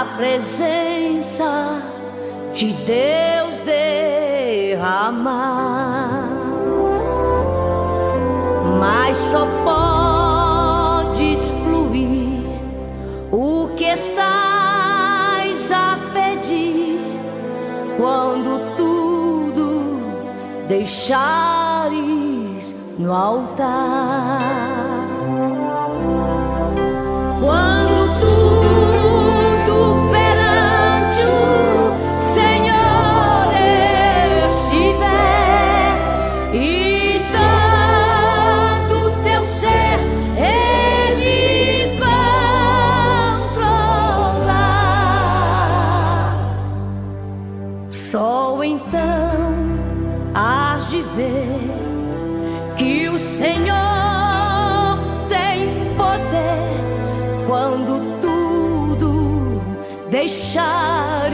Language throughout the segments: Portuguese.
a presença de Deus derramar, mas só podes fluir o que estás a pedir quando tudo deixares no altar. Quando tudo perante o Senhor estiver e todo teu ser Ele controlar, só então hás de ver que o Senhor tem poder quando tudo deixares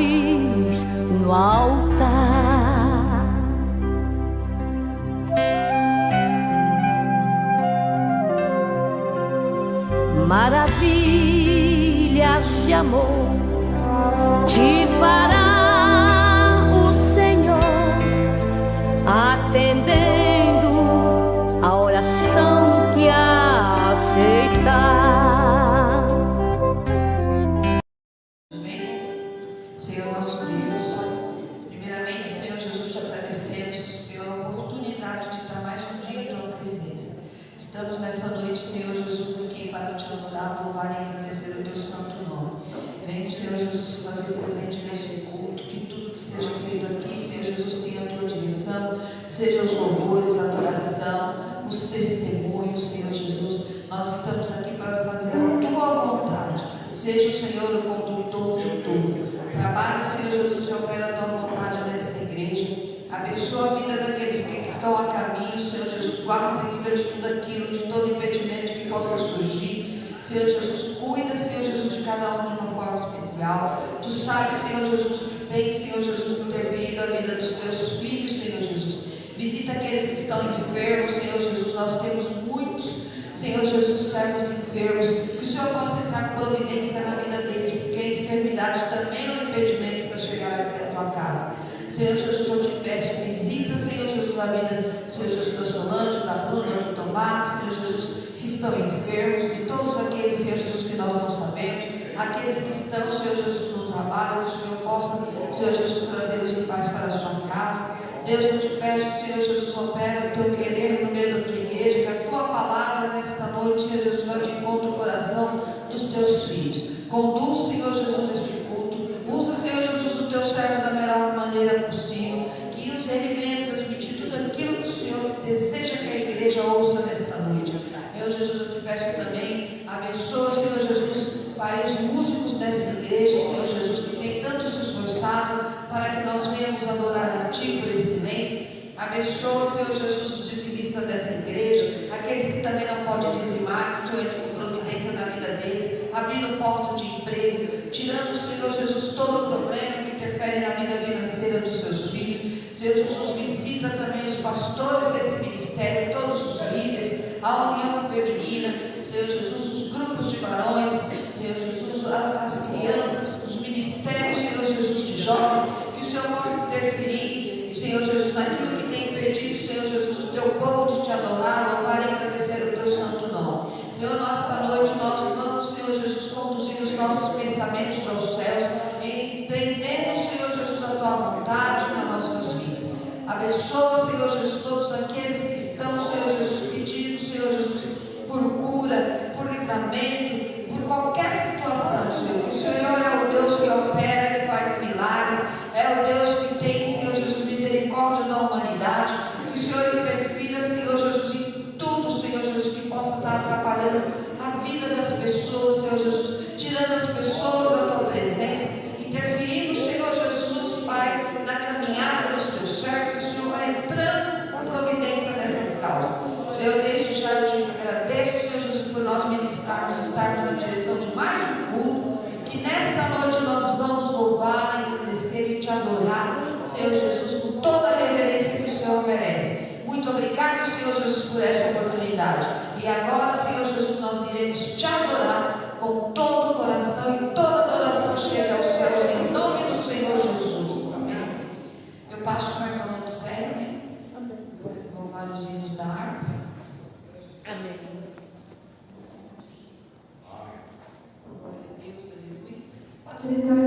no altar. Maravilhas de amor te fará o Senhor, atendendo a oração que aceitar. Senhor nosso Deus, primeiramente, Senhor Jesus, te agradecemos pela oportunidade de estar mais um dia em tua presença. Estamos nessa noite, Senhor Jesus, aqui para te adorar, louvar e agradecer o teu santo nome. Vem, Senhor Jesus, fazer presente nesse culto, que tudo que seja feito aqui, Senhor Jesus, tenha a tua direção, sejam os louvores, a adoração, os testemunhos, Senhor Jesus. Nós estamos aqui para fazer a tua vontade. Seja o Senhor o condutor de tudo. Trabalha, Senhor Jesus, e opera a tua vontade nesta igreja. Abençoa a vida daqueles que estão a caminho, Senhor Jesus. Guarda e livra de tudo aquilo, de todo impedimento que possa surgir. Senhor Jesus, cuida, Senhor Jesus, de cada um de uma forma especial. Tu sabes, Senhor Jesus, o que tem, Senhor Jesus, interferido a vida dos teus filhos, Senhor Jesus. Visita aqueles que estão enfermos, Senhor Jesus. Nós temos muitos, Senhor Jesus, servos enfermos. Que o Senhor possa entrar com providência na vida deles, porque a enfermidade também é um impedimento para chegar até a tua casa. Senhor Jesus, eu te peço, visita, Senhor Jesus, na vida, Senhor Jesus, da Solange, da Bruna, do Tomás, Senhor Jesus, que estão enfermos, de todos aqueles, Senhor Jesus, que nós não sabemos, aqueles que estão, Senhor Jesus, no trabalho, que o Senhor possa, Senhor Jesus, trazê-los em paz para a sua casa. Deus, eu te peço, Senhor Jesus, opera o teu querer no meio da tua igreja, que a tua palavra nesta noite, Senhor Jesus, vai de encontro ao coração dos teus filhos. Conduz, Senhor Jesus, este culto. Usa, Senhor Jesus, o teu servo da melhor maneira possível, que ele venha transmitir tudo aquilo que o Senhor deseja que a igreja ouça nesta noite. Deus, Jesus, eu te peço também, abençoa, Senhor Jesus, Pai, os músicos dessa igreja, Senhor Jesus, que tem tanto se esforçado para que nós venhamos adorar a Ti por excelência. Abençoa, Senhor Jesus, os dizimistas dessa igreja, aqueles que também não podem dizimar, que o Senhor entre com providência na vida deles, abrindo portas de emprego, tirando, Senhor Jesus, todo o problema que interfere na vida financeira dos seus filhos. Senhor Jesus, visita também os pastores desse ministério, todos os líderes, a união feminina, Senhor Jesus, os grupos de varões, Senhor Jesus, as crianças, os ministérios, Senhor Jesus, de jovens, que o Senhor possa interferir, Senhor Jesus, naquilo que tem impedido, Senhor Jesus, o teu povo de te adorar, louvar e agradecer o teu santo nome. Senhor, nessa noite nós vamos, Senhor Jesus, conduzir os nossos pensamentos aos céus, entendendo, Senhor Jesus, a tua vontade nas nossas vidas. Abençoa, Senhor Jesus, todos aqueles que estão, Senhor Jesus, pedindo, Senhor Jesus, por cura, por livramento, por qualquer situação, Senhor. O Senhor é o Deus que opera, que faz milagre, é o Deus que tem, Senhor Jesus, misericórdia da humanidade. Que o Senhor interfira, Senhor Jesus, em tudo, Senhor Jesus, que possa estar atrapalhando a vida das pessoas, Senhor Jesus, tirando as pessoas da tua presença, interferindo, Senhor Jesus, Pai, na caminhada dos teus servos. Que o Senhor vai entrando com providência nessas causas. Senhor, desde já eu te agradeço, Senhor Jesus, por nós ministrarmos, estarmos na direção de mais um culto, que nesta noite nós vamos louvar, agradecer e te adorar, Senhor Jesus, com toda a reverência que o Senhor merece. Muito obrigado, Senhor Jesus, por esta oportunidade. E agora, Senhor Jesus, nós iremos te adorar com todo o coração e toda adoração chega ao Amém.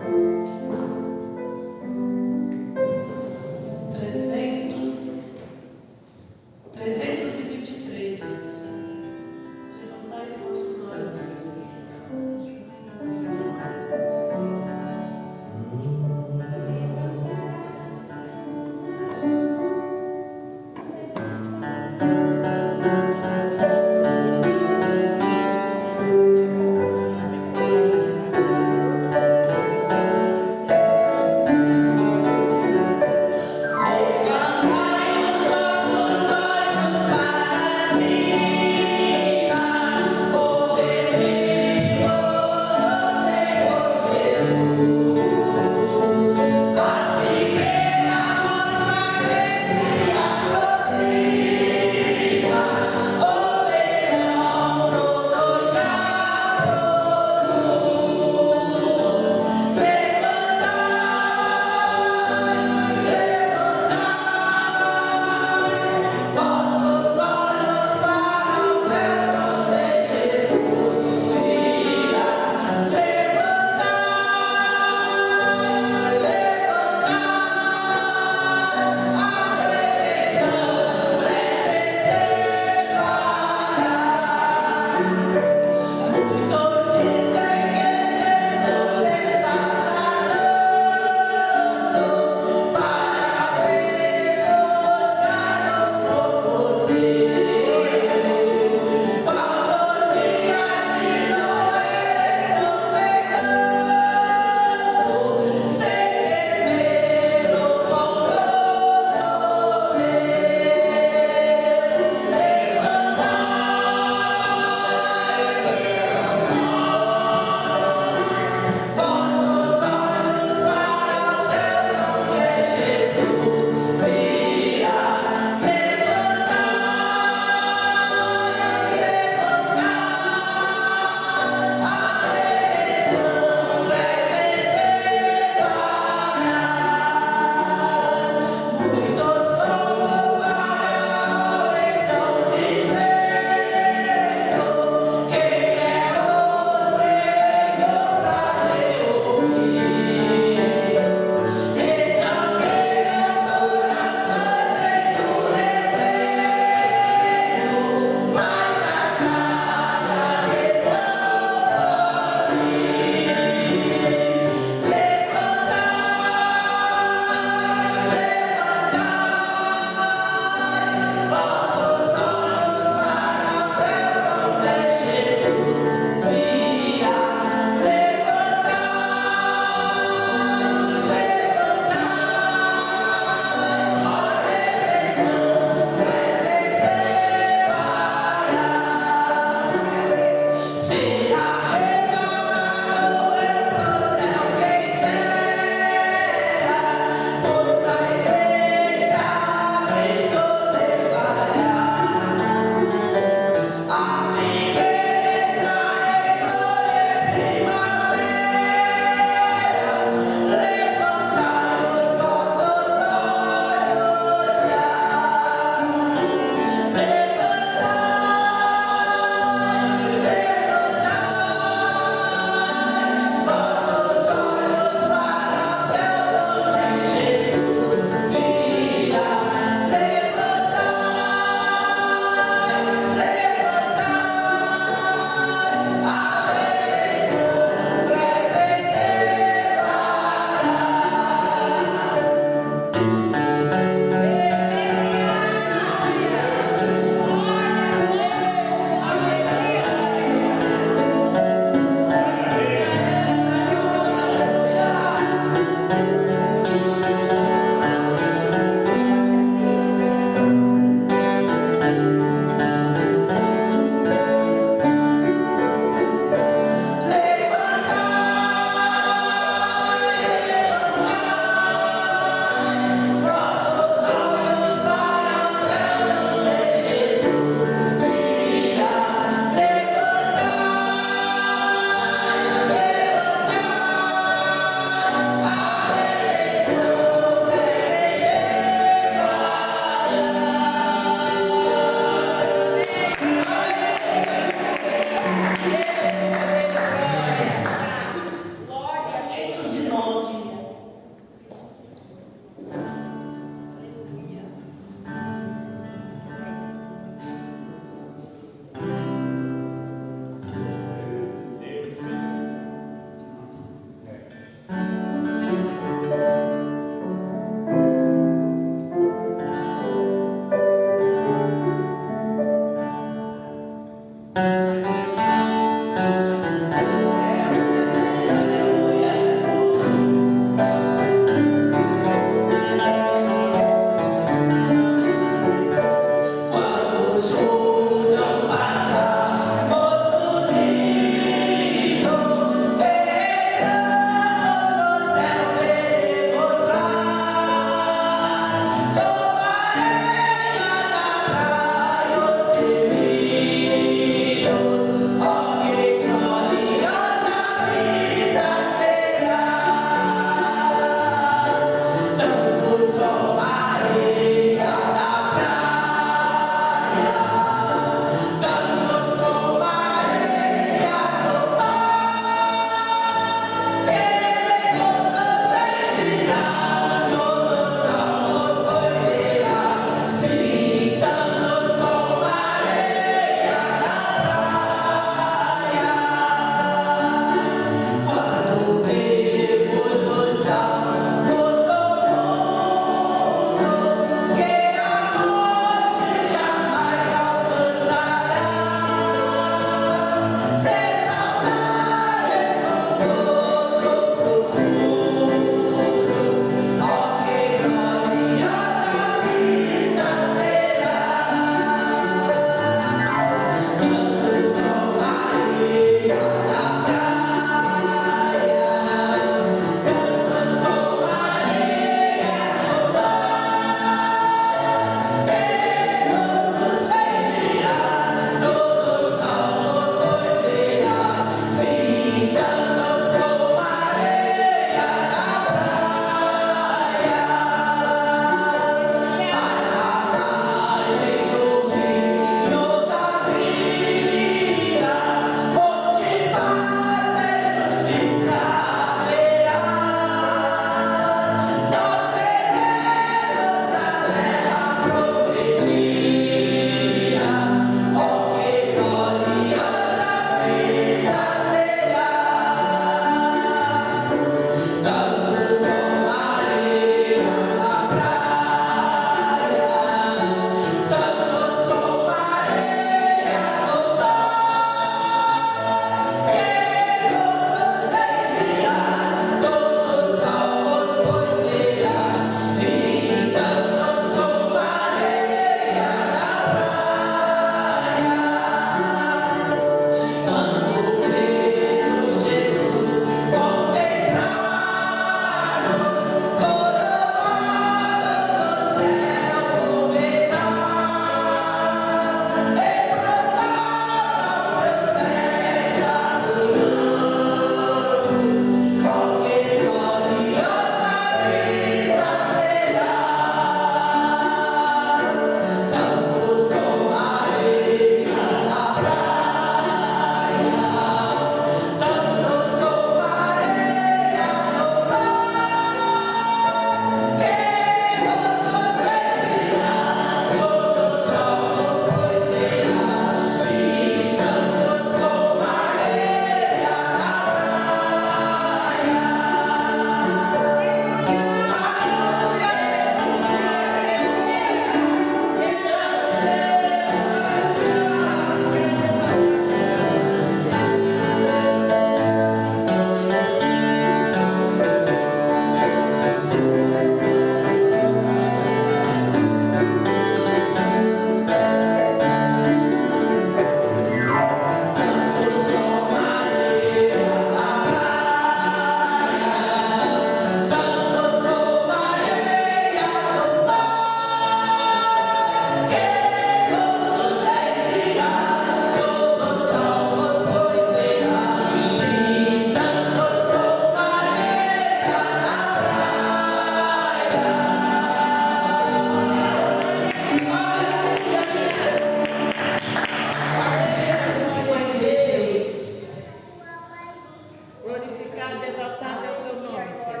Glorificado, exaltado é o teu nome, Senhor.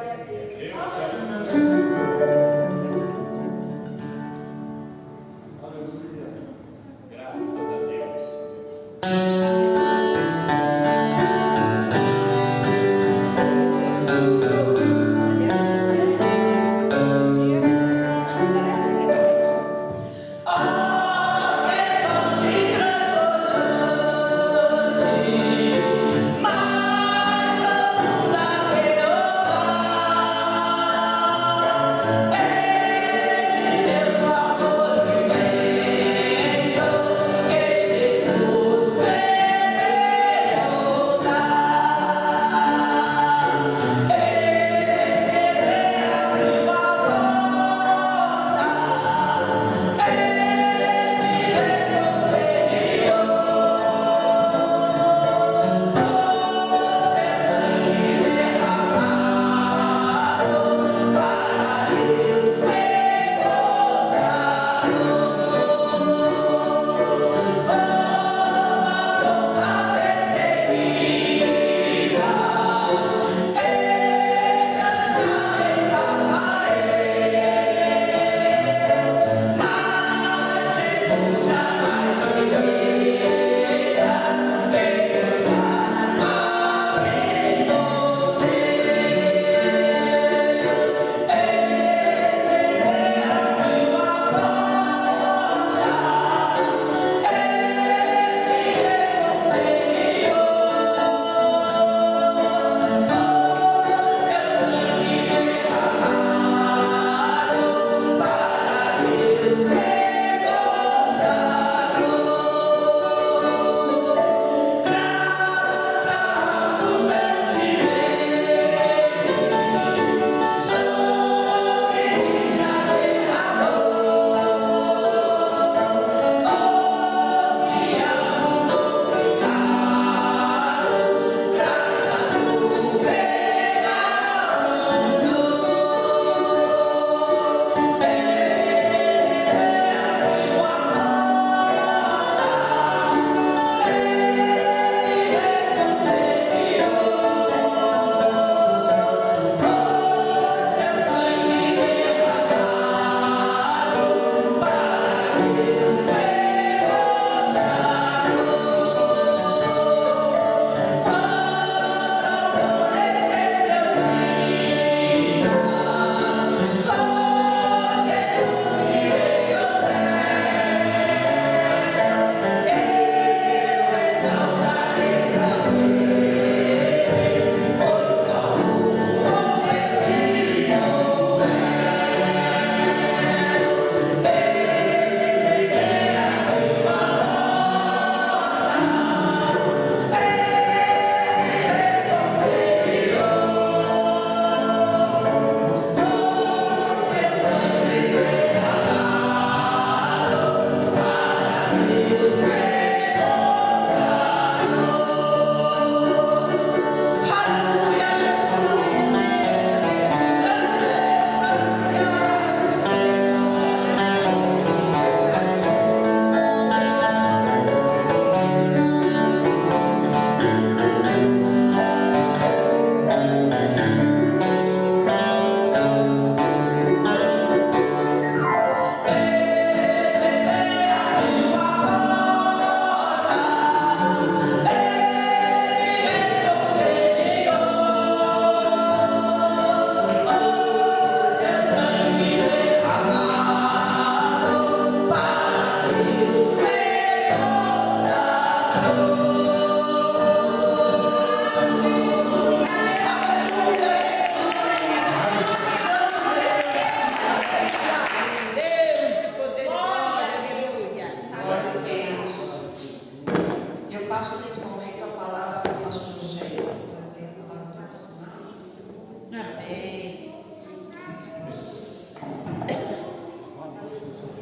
Aleluia. Graças a Deus.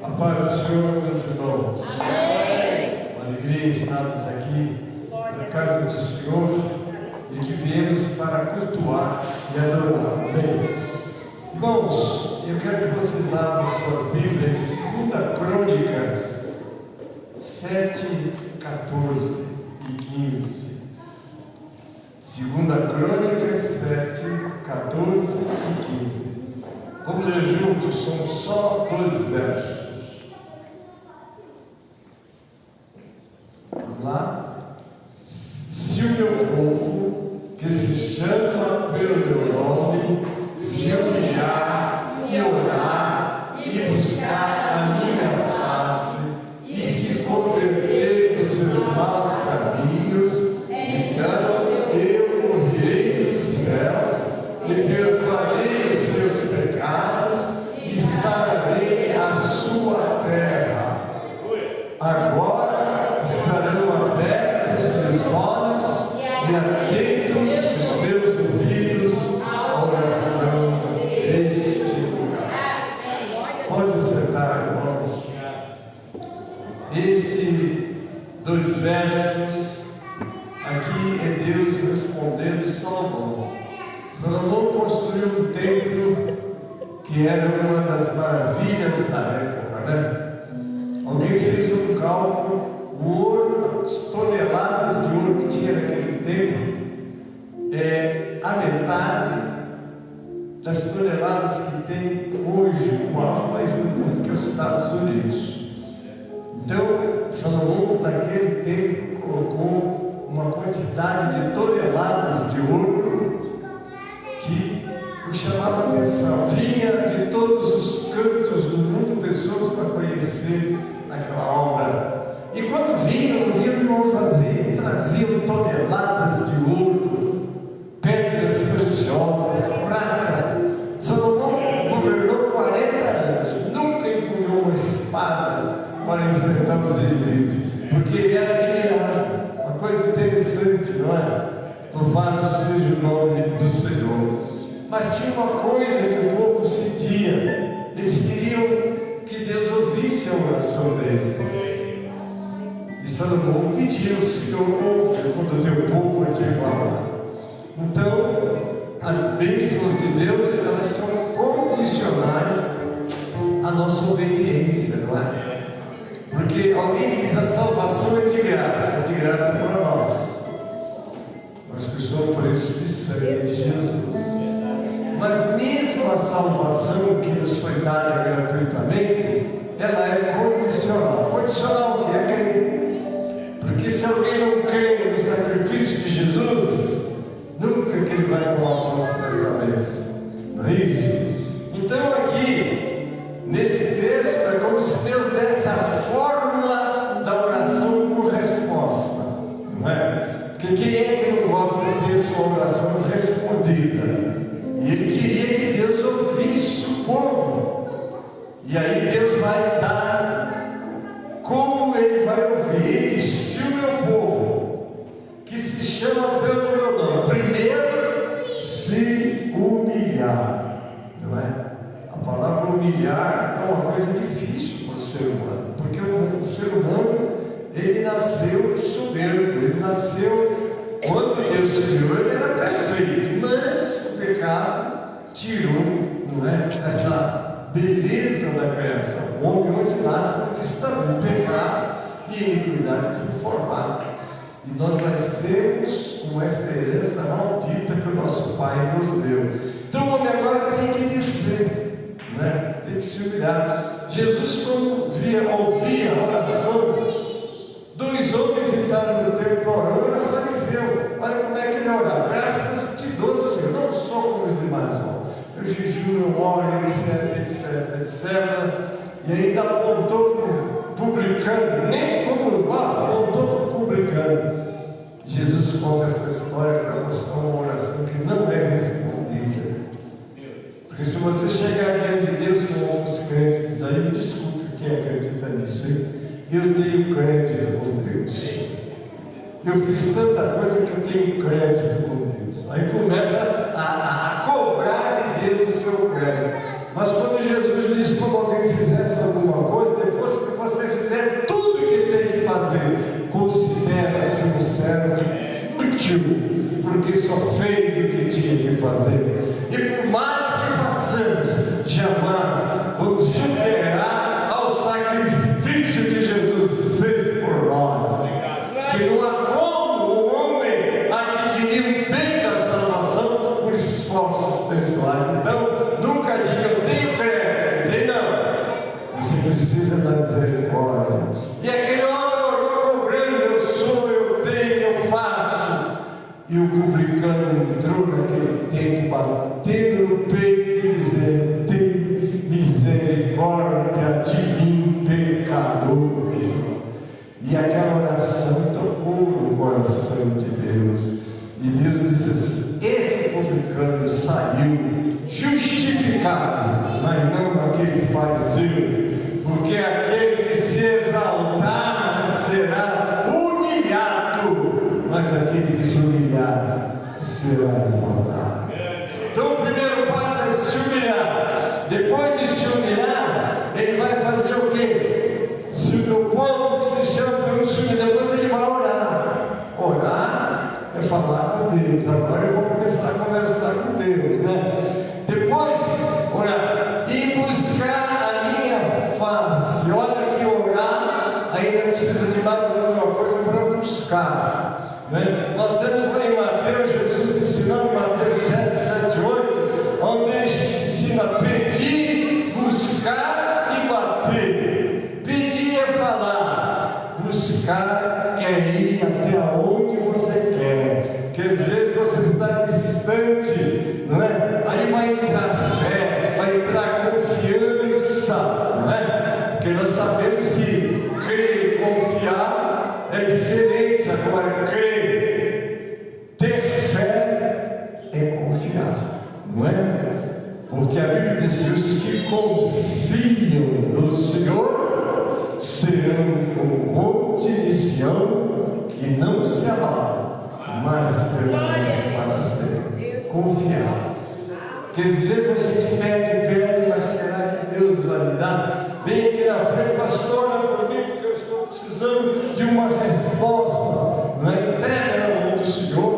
A paz do Senhor, meus irmãos. Amém. Uma alegria estarmos aqui na casa do Senhor e que viemos para cultuar e adorar. Amém. Irmãos, eu quero que vocês abram suas Bíblias, 2 Crônicas 7, 14 e 15. 2 2 Crônicas 7, 14 e 15. Vamos ler juntos, são só 2 versos. Vamos lá. Se o meu povo, que se chama pelo meu nome, se humilhar e orar e buscar a minha face e se converter dos seus maus caminhos, então eu ouvirei dos céus e perdoarei os seus pecados e sararei a sua terra. Agora estarão abertos os meus olhos e atentos os meus ouvidos à oração deste lugar. Pode sentar, irmãos. Estes 2 versos aqui é Deus respondendo Salomão. Salomão construiu um templo que era uma das maravilhas da época, né? Alguém fez um cálculo, o ouro, as toneladas de ouro que tinha naquele templo é a metade das toneladas que tem hoje o maior país do mundo, que é os Estados Unidos. Então, Salomão, naquele tempo, colocou uma quantidade de toneladas de ouro que o chamava a atenção. Vinha de todos os cantos do mundo pessoas para conhecer aquela obra. E quando vinham de mãos vazias, traziam toneladas de ouro, pedras preciosas, prata. Salomão governou 40 anos, nunca empunhou uma espada para enfrentar os inimigos, porque ele era guerreiro. Uma coisa interessante, não é? Louvado seja o nome do Senhor. Mas tinha uma coisa que o povo sentia: eles queriam que Deus ouvisse a oração deles. E Salomão pediu: Senhor, ouve quando o teu povo te clamar. Então, as bênçãos de Deus, elas são condicionais à nossa obediência, não é? Porque alguém diz: a salvação é de graça para nós, mas custou o preço de sangue de Jesus. Mas mesmo a salvação que nos foi dada gratuitamente, ela é condicional. Condicional que é crer. Porque se alguém não crê no sacrifício de Jesus, nunca que ele vai tomar posse dessa bênção. Não é isso? Então aqui, nesse texto, é como se Deus desse a fórmula da oração por resposta. Não é? Porque quem é que não gosta de ter sua oração respondida? E ele queria que Deus ouvisse o povo. E aí Deus vai dar como ele vai ouvir. Ele disse: se o meu povo, que se chama pelo meu nome, primeiro se humilhar. Não é? A palavra humilhar é uma coisa difícil para o ser humano. Porque o ser humano, ele nasceu soberbo. Ele nasceu, quando Deus criou, ele era perfeito. Mas o pecado tirou, não é, essa beleza da criação. O homem hoje nasce porque está no pecado e iniquidade foi formado. E nós nascemos com essa herança maldita que o nosso Pai nos deu. Então o homem agora tem que descer, né? Tem que se humilhar. Jesus, quando ouvia a oração, 2 homens entraram no templo orando, era fariseu. Olha como é que ele orava: graças te dou, Senhor, não sou como os demais homens. Eu jejuo, eu oro, etc. E ainda apontou para o publicano, nem como apontou para o publicano. Jesus conta essa história para mostrar uma oração que não é respondida. Porque se você chegar diante de Deus com os crentes, aí me desculpe quem acredita nisso, hein? Eu tenho crédito com Deus. Eu fiz tanta coisa que eu tenho crédito com Deus. Aí começa a cobrar de Deus o seu crédito. Mas quando Jesus disse: como alguém fizesse alguma coisa, depois que você fizer tudo o que tem que fazer, considera-se um servo útil, porque só fez o que tinha que fazer. E por mais que façamos, jamais vamos superar ao sacrifício que Jesus fez por nós. Que não há como o homem adquirir o bem da alguém bater no peito e dizer: tem misericórdia de mim, pecador. E aquela oração tocou no coração de Deus. E Deus disse assim: esse publicano saiu justificado, mas não aquele fariseu, porque aquele que se exaltar será humilhado, mas aquele que se humilhar será exaltado. Então o primeiro passo é se humilhar. Depois de se humilhar, ele vai fazer o quê? Se o teu povo que se chama para se humilhar, depois ele vai orar. Orar é falar com Deus. Agora eu vou começar a conversar com Deus, né? Depois, orar e buscar a minha face. Olha que orar ainda precisa de mais alguma coisa para buscar, né? Nós temos lá em Mateus, Jesus ensinando em Mateus 7, 7, 8, onde ele ensina a pedir, buscar e bater. Pedir é falar, buscar é ir até onde você quer, que às vezes você está distante, não é? Aí vai entrar fé, vai entrar confiança, não é? Porque nós sabemos que crer e confiar é diferente. Agora, crer, ter fé é confiar, não é? Porque a Bíblia diz que os que confiam no Senhor serão como o monte de Sião, que não se abala, mas permanece para sempre. Confiar. Porque às vezes a gente pede, mas será que Deus vai me dar? Vem aqui na frente, pastor, ora por mim, porque eu estou precisando de uma resposta. Não é? Entrega na mão do Senhor,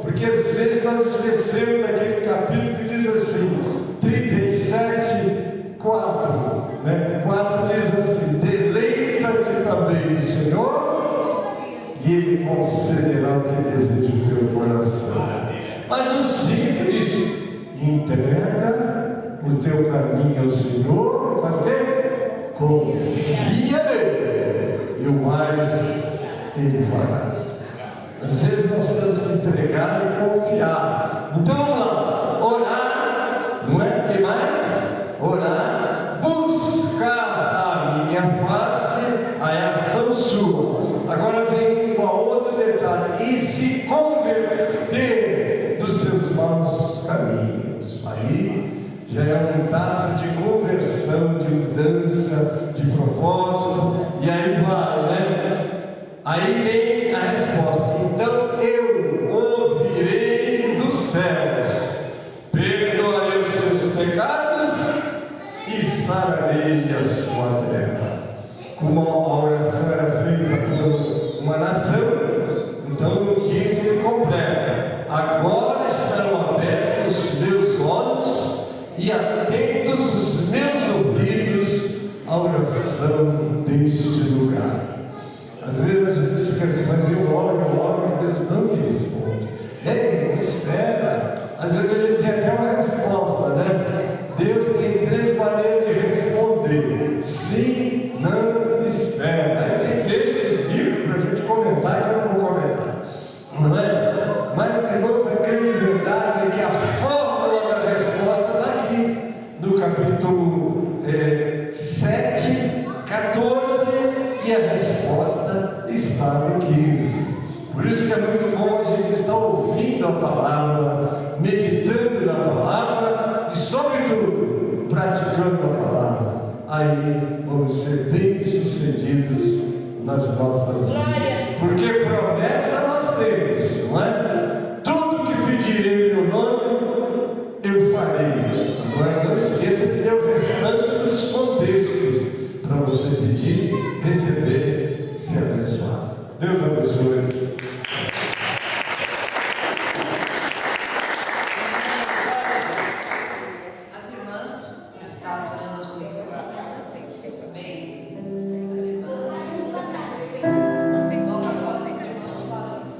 porque às vezes nós esquecemos daquele capítulo que diz assim, 37, 4, né? 4 diz assim: deleita-te também do Senhor, e Ele concederá o que deseja o teu coração. Mas o 5 diz: entrega o teu caminho ao Senhor, faz o quê? Confia nele, e o mais Ele fará. Às vezes nós temos que entregar e confiar. Então vamos lá, orar, não é? O que mais? Orar, buscar a minha face, a ação sua. Agora vem com outro detalhe: e se converter dos seus maus caminhos. Aí já é um dado de conversão, de mudança, de propósito, e aí vai, né? Aí vem a resposta: então eu ouvirei dos céus, perdoarei os seus pecados e sararei a sua terra. Como a oração era feita por uma nação, então no 15 ele completa: agora estarão abertos os meus olhos e atentos os meus ouvidos à oração deste lugar. Às vezes a gente fica assim: mas eu oro e Deus não me responde. Ei, não espera. Às vezes a gente tem até uma resposta, né? Deus tem 3 maneiras de responder: sim, não, espera. Aí tem textos bíblicos para a gente comentar e eu não vou comentar, não é? Mas, irmãos, a grande verdade é que a fórmula da resposta está aqui no capítulo 7, 14, e a resposta está no 15. Por isso que é muito bom a gente estar ouvindo a palavra, meditando na palavra e, sobretudo, praticando a palavra. Aí vamos ser bem-sucedidos nas nossas vidas. Porque promessa nós temos, não é? Tudo que pedirei em meu nome, eu farei. Agora não esqueça que tem o restante dos contextos para você pedir, receber, ser abençoado. Deus abençoe. As irmãs estão adorando ao Senhor. Amém. As irmãs. Logo após os irmãos varões.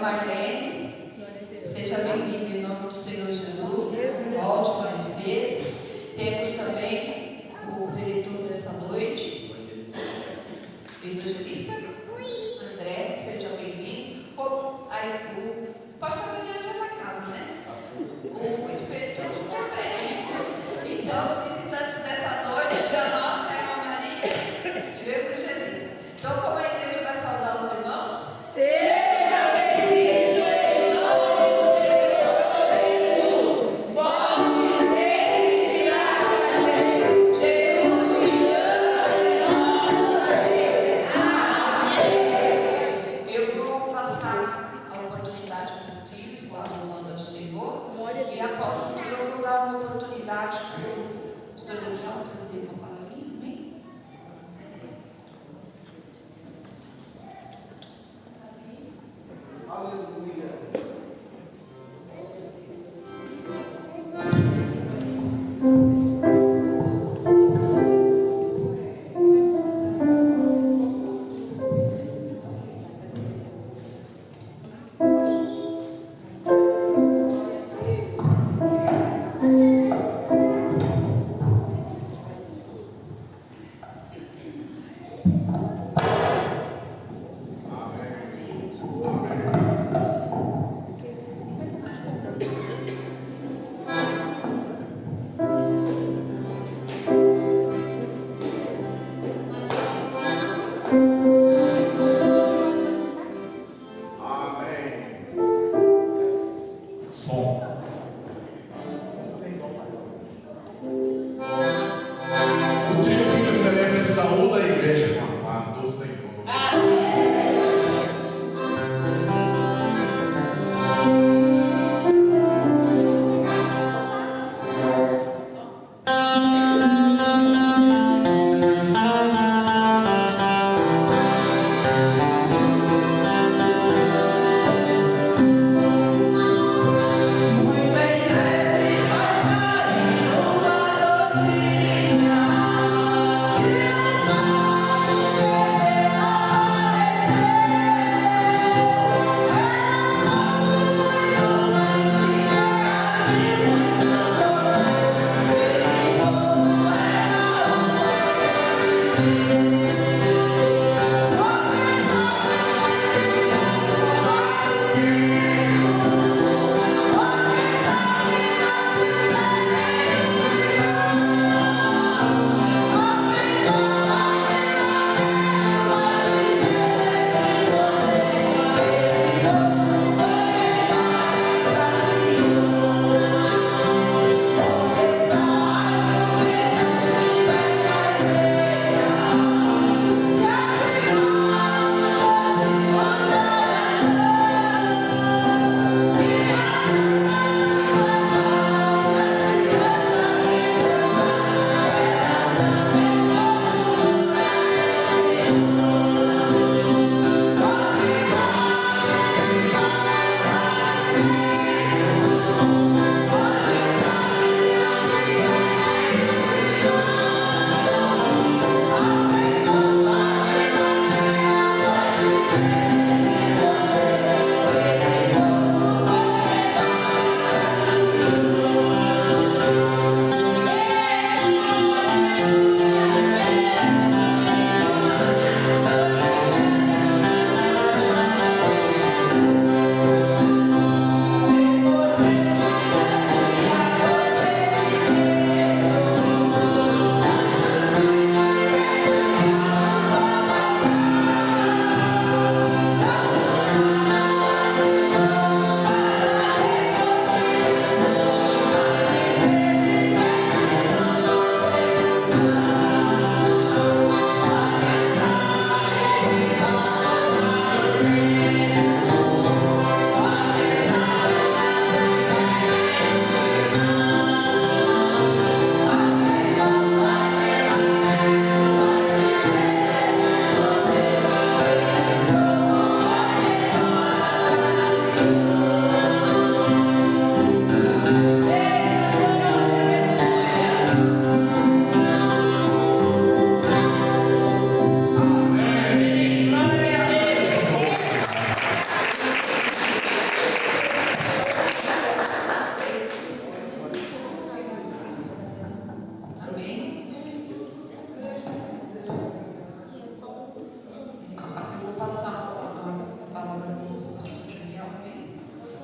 Marlene. Seja bem-vindo em nome do Senhor Jesus. Volte mais vezes. Temos também o diretor dessa noite, evangelista André. Seja bem-vindo. O pastor Daniel já está em casa, né? O inspetor também. Então, os visitantes dessa noite, para nós, é a Maria e o evangelista. Então, como a igreja vai saudar os irmãos? Seja bem-vindo em nome do Senhor Jesus. Pode ser e virar com a gente. Deus te ama. Eu vou passar a oportunidade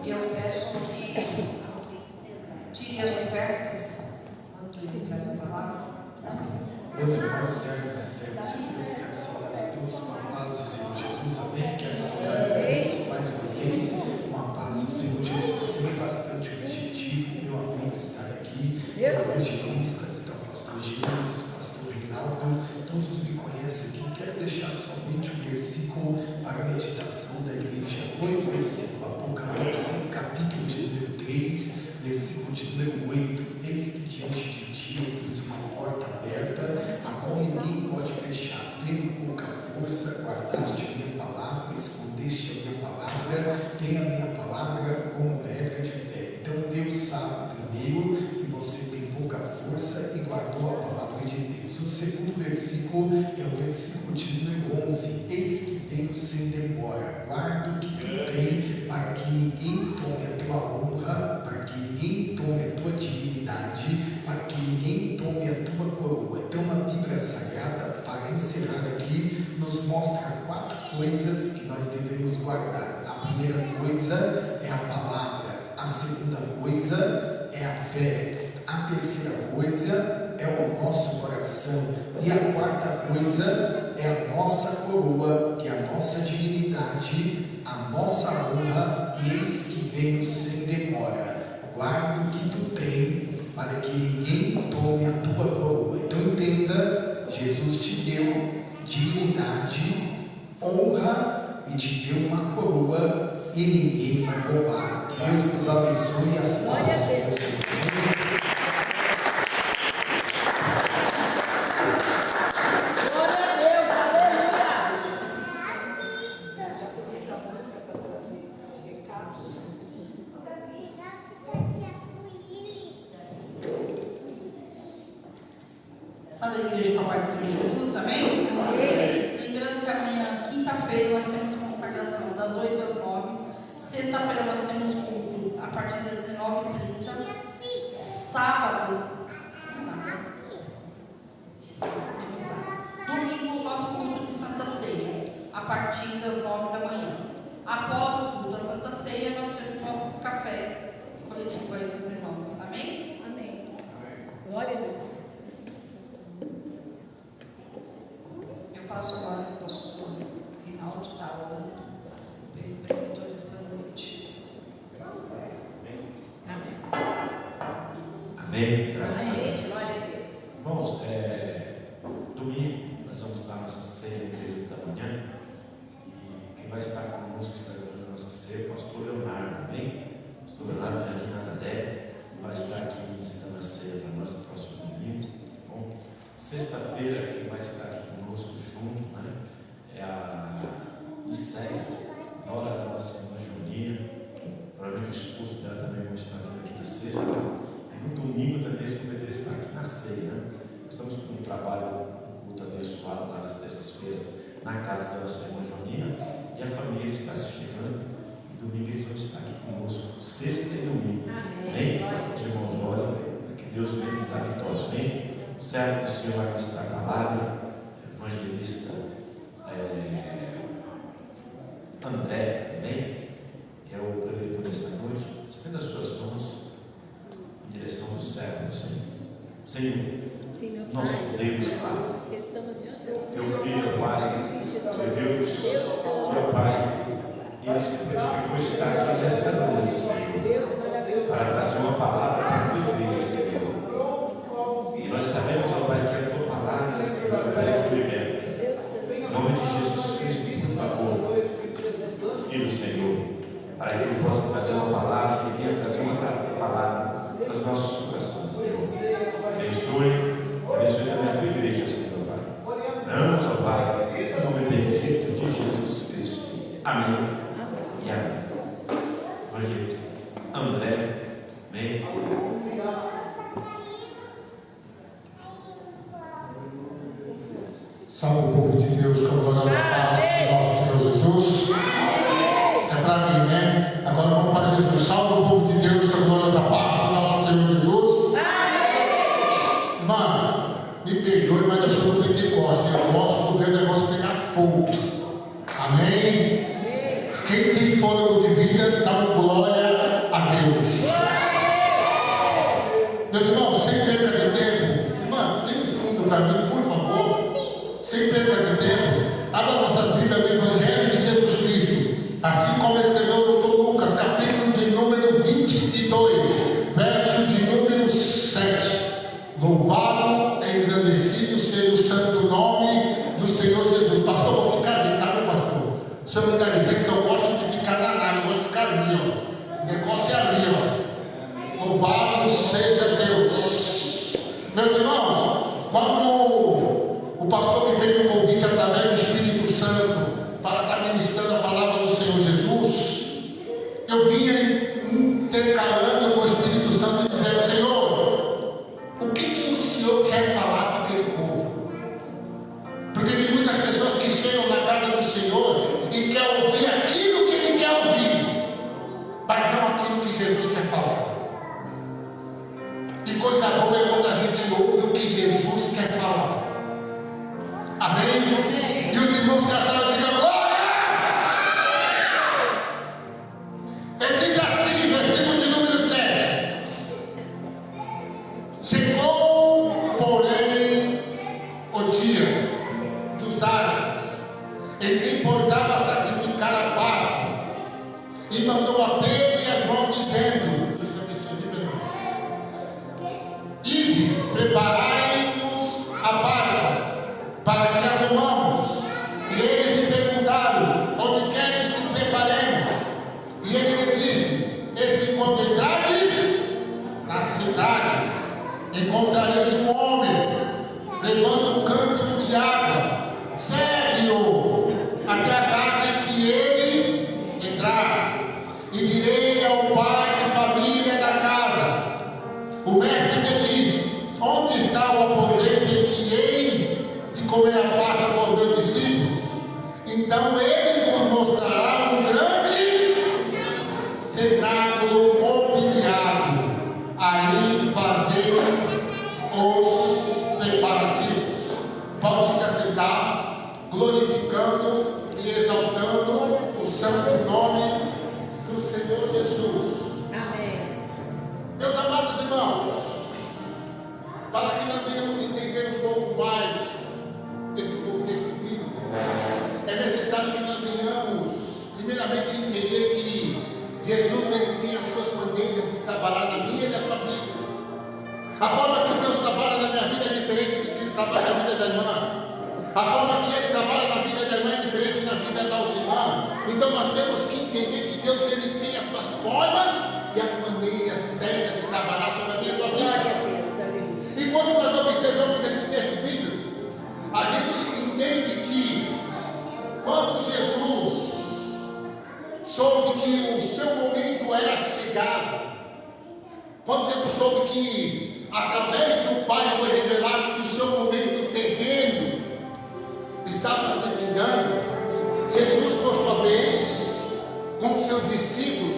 E eu peço que tire as ofertas. Quando ele traz a palavra. Meus irmãos, servos e servas de Deus, quero saudar a todos com a paz do Senhor Jesus, amém? Quero saudar a todos mais uma vez com a paz do Senhor Jesus. Sei bastante objetivo, meu amigo, estar aqui. O evangelista, está o pastor Gilles, o pastor Rinaldo, todos me conhecem aqui. Quero deixar somente um versículo para a meditação da igreja. 2 versículos, Apocalipse, capítulo de número 3, versículo de número 8. Eis que diante de ti eu pus uma porta aberta, a qual ninguém pode fechar. Tendo pouca força, guardaste a minha palavra, escondeste a minha palavra, tenha a minha palavra como regra de fé. Então Deus sabe primeiro que você tem pouca força e guardou a palavra de Deus. O segundo versículo é o versículo de número 11. Eis que venho sem demora, guarda o que tu tem, para que ninguém tome a tua honra, para que ninguém tome a tua dignidade, para que ninguém tome a tua coroa. Então a Bíblia Sagrada, para encerrar aqui, nos mostra 4 coisas que nós devemos guardar. A primeira coisa é a palavra, a segunda coisa é a fé, a terceira coisa é o nosso coração e a quarta coisa é a nossa coroa, que é a nossa dignidade, a nossa honra. E eis que venho sem demora, guarda o que tu tem, para que ninguém tome a tua coroa. Então entenda, Jesus te deu dignidade, honra e te deu uma coroa e ninguém vai roubar. Que Deus nos abençoe as palavras do Senhor. Da igreja com a parte do Senhor Jesus, amém? Amém? Lembrando que amanhã, quinta-feira, nós temos consagração das 8 às 9. Sexta-feira nós temos culto a partir das 19h30. Sábado, domingo, nosso culto de Santa Ceia, a partir das 9 da manhã. Após o culto da Santa Ceia, nós temos nosso café coletivo aí com os irmãos, amém? Amém. Glória a Deus. Eu passo agora para o pastor Rinaldo, está orando pelo pregador dessa noite. Amém. Amém. Graças a Deus. Deus. Irmãos, domingo nós vamos estar na nossa ceia no período da manhã. E quem vai estar conosco está na nossa ceia é o pastor Leonardo, amém? O pastor Leonardo já aqui em Nazaré vai estar aqui ministrando a ceia para nós no próximo domingo. Tá bom? Sexta-feira, quem vai estar aqui conosco junto, né, é a Isséia, nora da nossa irmã Joninha. Provavelmente o esposo dela também vai estar aqui na sexta. E no domingo também se prometer estar aqui na ceia. Né? Estamos com um trabalho, um culto abençoado lá nas terças-feiras na casa da nossa irmã Joninha. E a família está se chegando. E domingo eles vão estar aqui conosco, sexta e domingo. Amém? Os irmãos olham para que Deus venha nos dar vitória. Amém? O servo do Senhor vai ministrar a palavra. Evangelista André, amém? É o preletor desta noite. Estenda as suas mãos em direção do servo do Senhor. Senhor, Sim, meu nosso Pai, Deus, Pai, estamos diante de teu filho, Pai, meu Deus, meu Pai, Deus que foi estar aqui nesta noite, Senhor, para trazer uma palavra para a tua igreja, Senhor. E nós sabemos, ó Pai, que a tua palavra, Senhor, é cumprimento. Em nome de Jesus Cristo, por favor, filho, Senhor, para que eu possa trazer uma palavra, que venha trazer uma palavra para os nossos corações, Senhor. Abençoe também a tua igreja, Senhor, Pai. Oramos, ó Pai, em nome bendito de Jesus Cristo. Amém. E amém. Hoje, André, amém. Salve o povo de Deus, clamando a paz do nosso Senhor Jesus. É para mim, né? Agora vamos para Jesus. Salve o povo de Deus, clamando a paz do nosso Senhor Jesus. Irmãos, me perdoe, mas eu sou do Pentecostes. Eu gosto de ver o negócio pegar fogo. Amém? Quem tem fôlego de vida, dá uma glória Deus. Meus irmãos, sem perca de tempo, irmão, tem um fundo para mim, por favor. Sem perca de tempo, abra nossa Bíblia do Evangelho de Jesus Cristo, assim como escreveu o Dr. Lucas, capítulo de número 22, verso de número 7. Louvado e engrandecido seja o santo nome do Senhor Jesus. Pastor, vou ficar ali, tá, meu pastor? O senhor me dá licença que eu gosto de ficar na nave, eu gosto de ficar ali, ó. O negócio é ali, ó. Louvado seja Deus. Meus irmãos, quando o pastor me fez um convite através do Espírito Santo para estar ministrando a palavra do Senhor Jesus, eu vinha intercalando com o Espírito Santo dizendo: Senhor, o que o Senhor quer falar para aquele povo? Porque tem muitas pessoas que chegam na casa do Senhor e querem ouvir aquilo que Ele quer ouvir, mas não aquilo que Jesus quer falar. E coisa boa é quando a gente ouve o que Jesus quer falar. Amém? E os irmãos que acharam, digam glória! Ele diz assim, versículo de número 7. Chegou, porém, o dia dos asnos, em que importava sacrificar a Páscoa, e mandou a Pedro e a João dizendo: Ide, preparai-nos a barca, para que a tomamos. E eles lhe perguntaram: onde queres que preparemos? E ele lhe disse: eis que quando entrardes na cidade, encontrareis um homem levando um cântaro de água. Segue-o até a casa em que ele entrar, e direi ao pai de família da casa: o mestre te diz: onde está o aposento em que hei de comer a Páscoa com os meus discípulos? Então ele vos mostrará um grande cenáculo mobiliado. Aí fazei os preparativos. Pode se assentar, glorificando e exaltando o santo nome do Senhor Jesus. Meus amados irmãos, para que nós venhamos entender um pouco mais esse contexto bíblico, é necessário que nós venhamos, primeiramente, entender que Jesus ele tem as suas maneiras de trabalhar na minha e na tua vida. A forma que Deus trabalha na minha vida é diferente do que Ele trabalha na vida da irmã. A forma que Ele trabalha na vida da irmã é diferente da vida da outra irmã. Então nós temos que entender que Deus ele tem as suas formas e as maneiras certas de trabalhar sobre a minha tua vida. E quando nós observamos esse texto bíblico, a gente entende que quando Jesus soube que o seu momento era chegado, quando Jesus soube que através do Pai foi revelado que o seu momento terreno estava se findando, Jesus, por sua vez, com seus discípulos,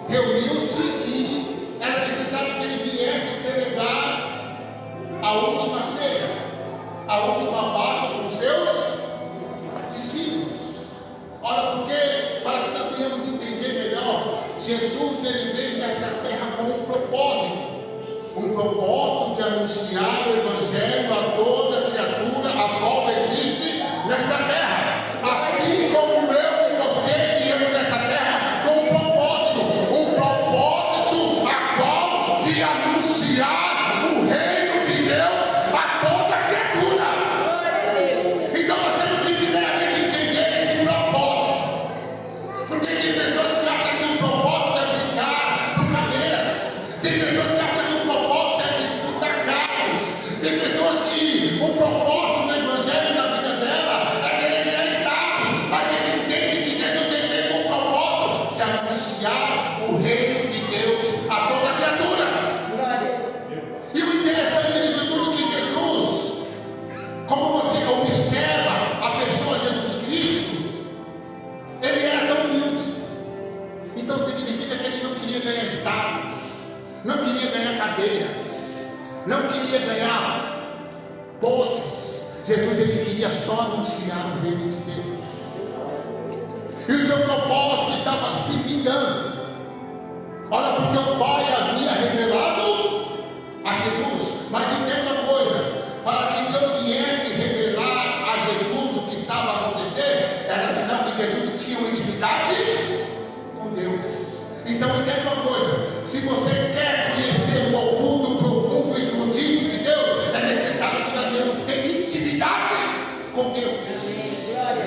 reuniu-se e era necessário que ele viesse celebrar a última ceia, a última Páscoa com seus discípulos. Ora, porque, para que nós venhamos entender melhor, Jesus ele veio nesta terra com um propósito de anunciar o Evangelho a toda criatura a qual existe nesta terra, assim como eu e você viemos nessa terra com um propósito a qual de anunciar o reino de Deus a toda criatura. Então nós temos que primeiramente entender esse propósito, porque tem pessoas que acham que o propósito é brigar por cadeiras, tem pessoas que acham que o propósito é disputar carros, tem pessoas que o propósito do Evangelho na vida dela é querer ganhar status, mas ele entende que Jesus veio com o propósito de anunciar o reino de Deus a toda criatura. E o interessante disso tudo é que Jesus, como você observa a pessoa Jesus Cristo, ele era tão humilde. Então significa que ele não queria ganhar status, não queria ganhar cadeiras, não queria ganhar posses. Jesus ele queria só anunciar o reino de Deus. E o seu propósito estava se vingando. Olha porque o Pai havia revelado a Jesus. Mas entenda uma coisa: para que Deus viesse revelar a Jesus o que estava a acontecer, era sinal que Jesus tinha uma intimidade com Deus. Então entenda uma coisa: se você quer conhecer o oculto, profundo, escondido de Deus, é necessário que nós venhamos ter intimidade com Deus.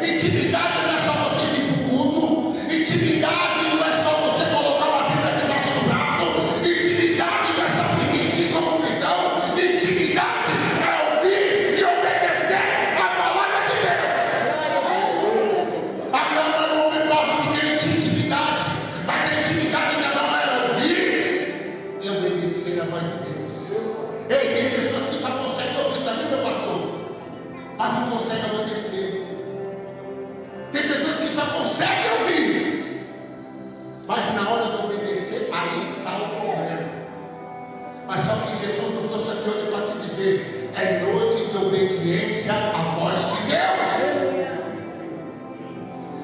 Intimidade não é só você vir para o culto. Intimidade não é só você colocar uma Bíblia debaixo do braço. Intimidade não é só se vestir como cristão. Intimidade é ouvir e obedecer a palavra de Deus. Abraão era um homem pobre porque ele tinha intimidade, mas a intimidade de Abraão era ouvir e obedecer a voz de Deus. Ei, tem pessoas que só conseguem ouvir, sabe, meu pastor? Mas não conseguem obedecer. Tem pessoas que só conseguem ouvir, mas na hora de obedecer, aí está o problema. Mas só que Jesus nos trouxe aqui hoje para te dizer: é noite de obediência à voz de Deus.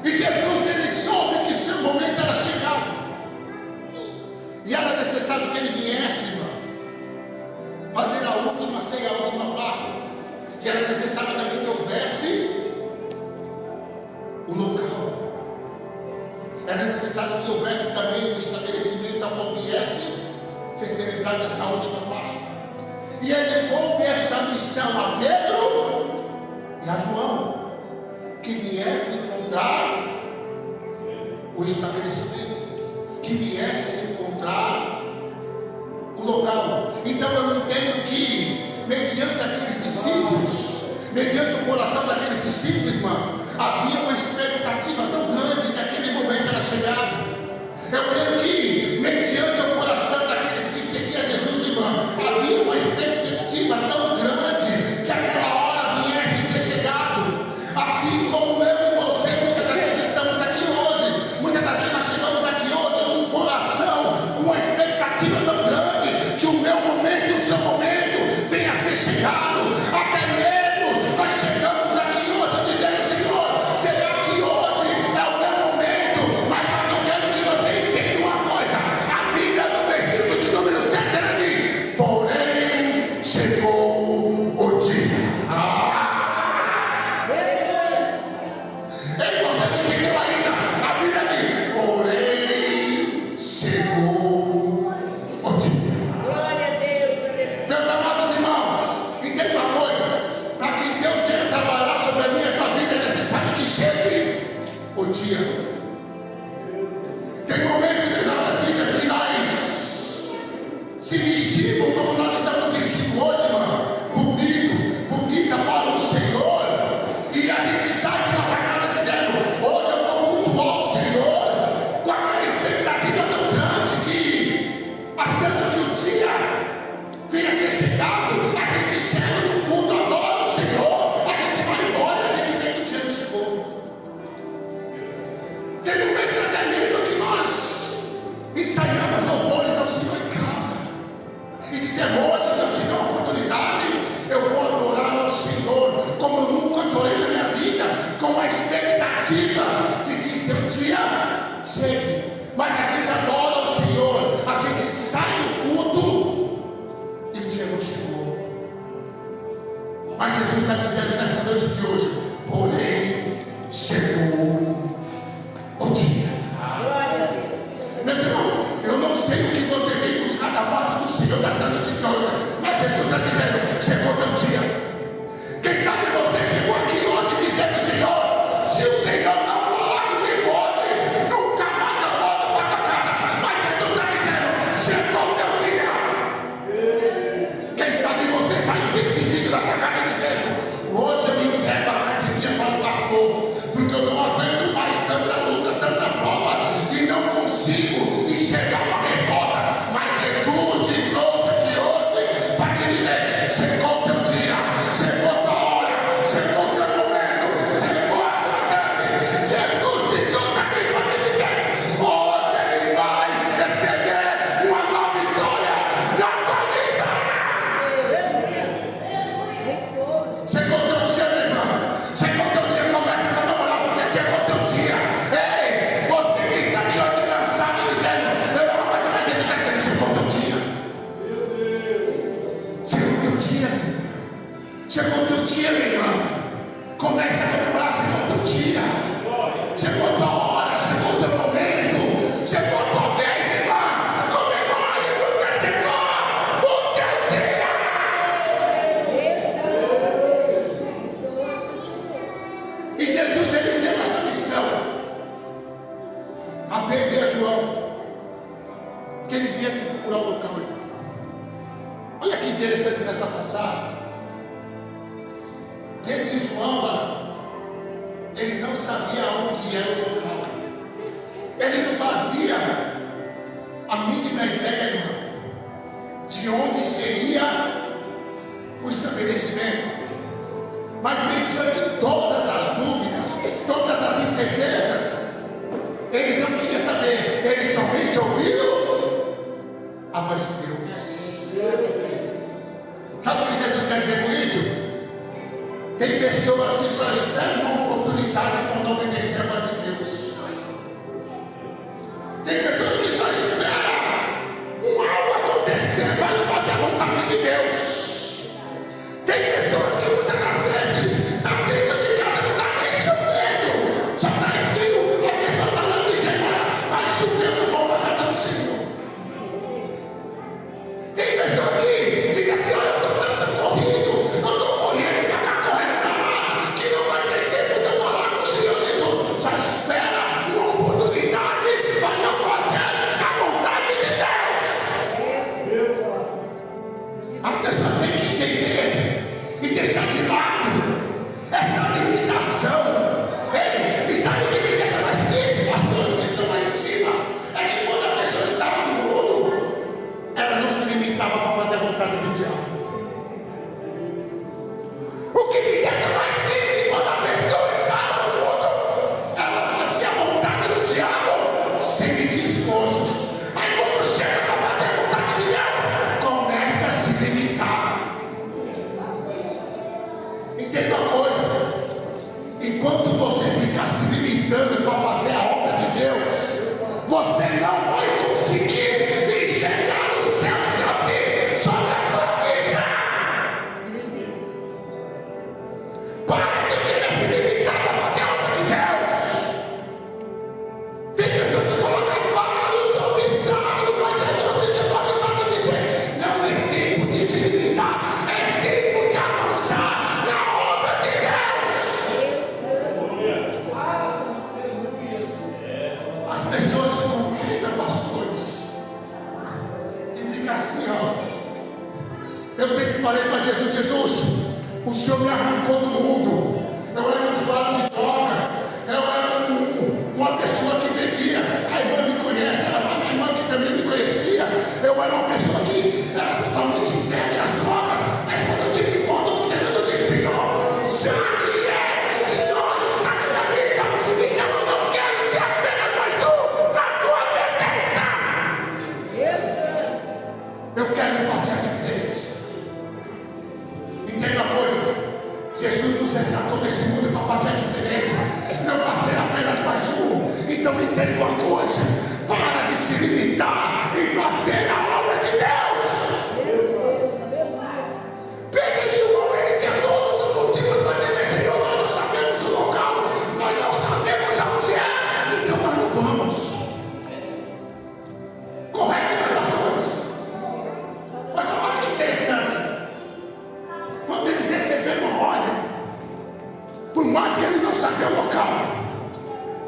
E Jesus, ele soube que seu momento era chegado, e era necessário que ele viesse, irmão, fazer a última ceia, a última Páscoa. E era necessário também que houvesse o local. Era necessário que houvesse também um estabelecimento ao qual viesse ser celebrada essa última Páscoa. E ele coube essa missão a Pedro e a João, que viesse encontrar o estabelecimento, que viesse encontrar o local. Então eu entendo que, mediante aqueles discípulos, mediante o coração daqueles discípulos, irmão, havia uma expectativa tão grande que aquele momento era chegado. Eu creio que, mediante o coração daqueles que seguiam Jesus, irmão, havia uma expectativa tão grande que aquela hora viesse ser chegado. Assim como eu e você, muitas das vezes estamos aqui hoje, muitas das vezes nós chegamos aqui hoje com um coração, com uma expectativa tão grande que o meu momento e o seu momento venha a ser chegado. Até mesmo nós chegamos aqui hoje dizendo: Senhor, será que hoje é o meu momento? Mas só que eu quero que você entenda uma coisa: a Bíblia, no versículo de número 7, ela diz: porém chegou o dia. Ei, você não entendeu ainda? A Bíblia diz: porém chegou o dia. Meus amados irmãos, entenda uma coisa: para que Deus venha trabalhar sobre a minha e a tua vida, é necessário que chegue o dia. Tem momentos em nossas vidas que nós se vestimos como nós estamos vestindo hoje, irmão, bonita para o Senhor, e a gente sai de nossa casa dizendo: hoje eu vou cultuar o Senhor, com aquela expectativa tão grande que, achando que o dia venha ser chegado, a gente chega no culto, adora o Senhor, a gente vai embora e a gente vê que o dia não chegou. Tem momentos até mesmo que nós ensaiamos louvores ao Senhor em casa e dizemos: hoje, se eu tiver uma oportunidade, eu vou adorar ao Senhor como eu nunca adorei na minha vida, com a expectativa de que seu dia chegue. Mas a gente adora o Senhor, a gente sai do culto e o dia não chegou. Mas Jesus está dizendo nessa noite de hoje: porém chegou o dia. Meu irmão, eu não sei o que você veio buscar da parte do Senhor nessa noite de hoje, mas Jesus está dizendo: chegou teu dia. Quem sabe você chegou aqui hoje dizendo: Senhor, se o Senhor não falar comigo hoje, nunca mais eu volto para tua casa. Mas Jesus está dizendo: chegou teu dia. Quem sabe você saiu decidido dessa casa dizendo: hoje eu entrego a academia para o pastor, porque eu não aguento mais tanta luta, tanta prova, e não consigo enxergar uma resposta. Mas Jesus te trouxe aqui hoje para te dizer: chegou teu dia, chegou tua hora, chegou teu momento, chegou a tua chance. Jesus te trouxe aqui para te dizer: hoje ele vai escrever uma nova história na tua vida. Chegou teu dia, meu irmão. Chegou teu dia, começa a comemorar, porque chegou teu dia. Ei, você que está aqui hoje cansado dizendo: eu não aguento eles viessem procurar o local, irmão. Olha que interessante nessa passagem. Pedro e João, ele não sabia onde era o local. Ele não fazia a mínima ideia, irmão, de onde seria o estabelecimento. Mas mediante todas as dúvidas, todas as incertezas, eles não queriam saber, eles somente ouviram a voz de Deus. Sabe o que Jesus quer dizer com isso? Tem pessoas que só esperam uma oportunidade quando obedecer a voz de Deus. Tem pessoas que só esperam algo acontecer para não fazer a vontade de Deus. Tem pessoas que muitas das vezes estão dentro de casa, não está nem chovendo, só está frio, a pessoa está lá dizendo, vai chover, eu vou para a casa do Senhor. Tem pessoas que dizem assim, olha, eu estou correndo para cá, correndo para lá, que não vai ter tempo de eu falar com o Senhor Jesus, só espera uma oportunidade para não fazer a vontade de Deus. As pessoas têm que entender e deixar de lado essa limitação. E sabe o que me deixa mais triste, pastores que estão lá em cima? É que quando a pessoa estava no mundo, ela não se limitava para fazer a vontade do diabo. O que me deixa mais triste é que quando a pessoa estava no mundo, ela fazia a vontade do diabo sem medir esforços. Aí quando chega para fazer a vontade de Deus, começa a se limitar. Entenda uma coisa: enquanto você ficar se limitando para fazer a obra de Deus, você não vai conseguir enxergar o céu sobre a tua vida. Para de querer se limitar para fazer a obra de Deus. Tem pessoas que colocam vários obstáculos, mas Deus te chamou aqui para te dizer: não é tempo de se limitar, é tempo de avançar na obra de Deus. As pessoas que conquistam pastores e ficam assim, ó. Eu sempre falei para Jesus: Jesus, o Senhor me arrancou do mundo. Eu era um usuário de droga, eu era uma pessoa que bebia. A irmã me conhece, a minha irmã que também me conhecia. Eu era uma pessoa que era totalmente entregue às drogas. Mas quando eu tive encontro com Jesus, eu disse: Senhor, já que é o Senhor que está na minha vida, então eu não quero ser apenas mais um na tua presença. Eu quero fazer a diferença. Entenda uma coisa: Jesus nos resgatou desse mundo para fazer a diferença, não para ser apenas mais um. Então entenda uma coisa: para de se limitar e fazer a obra de Deus. Pedro e João, ele tinha todos os motivos para dizer: Senhor, nós não sabemos o local, nós não sabemos aonde é, então nós não vamos. Correto, meus pastores? Mas olha que interessante. Quando eles receberam a ordem, por mais que ele não sabia o local,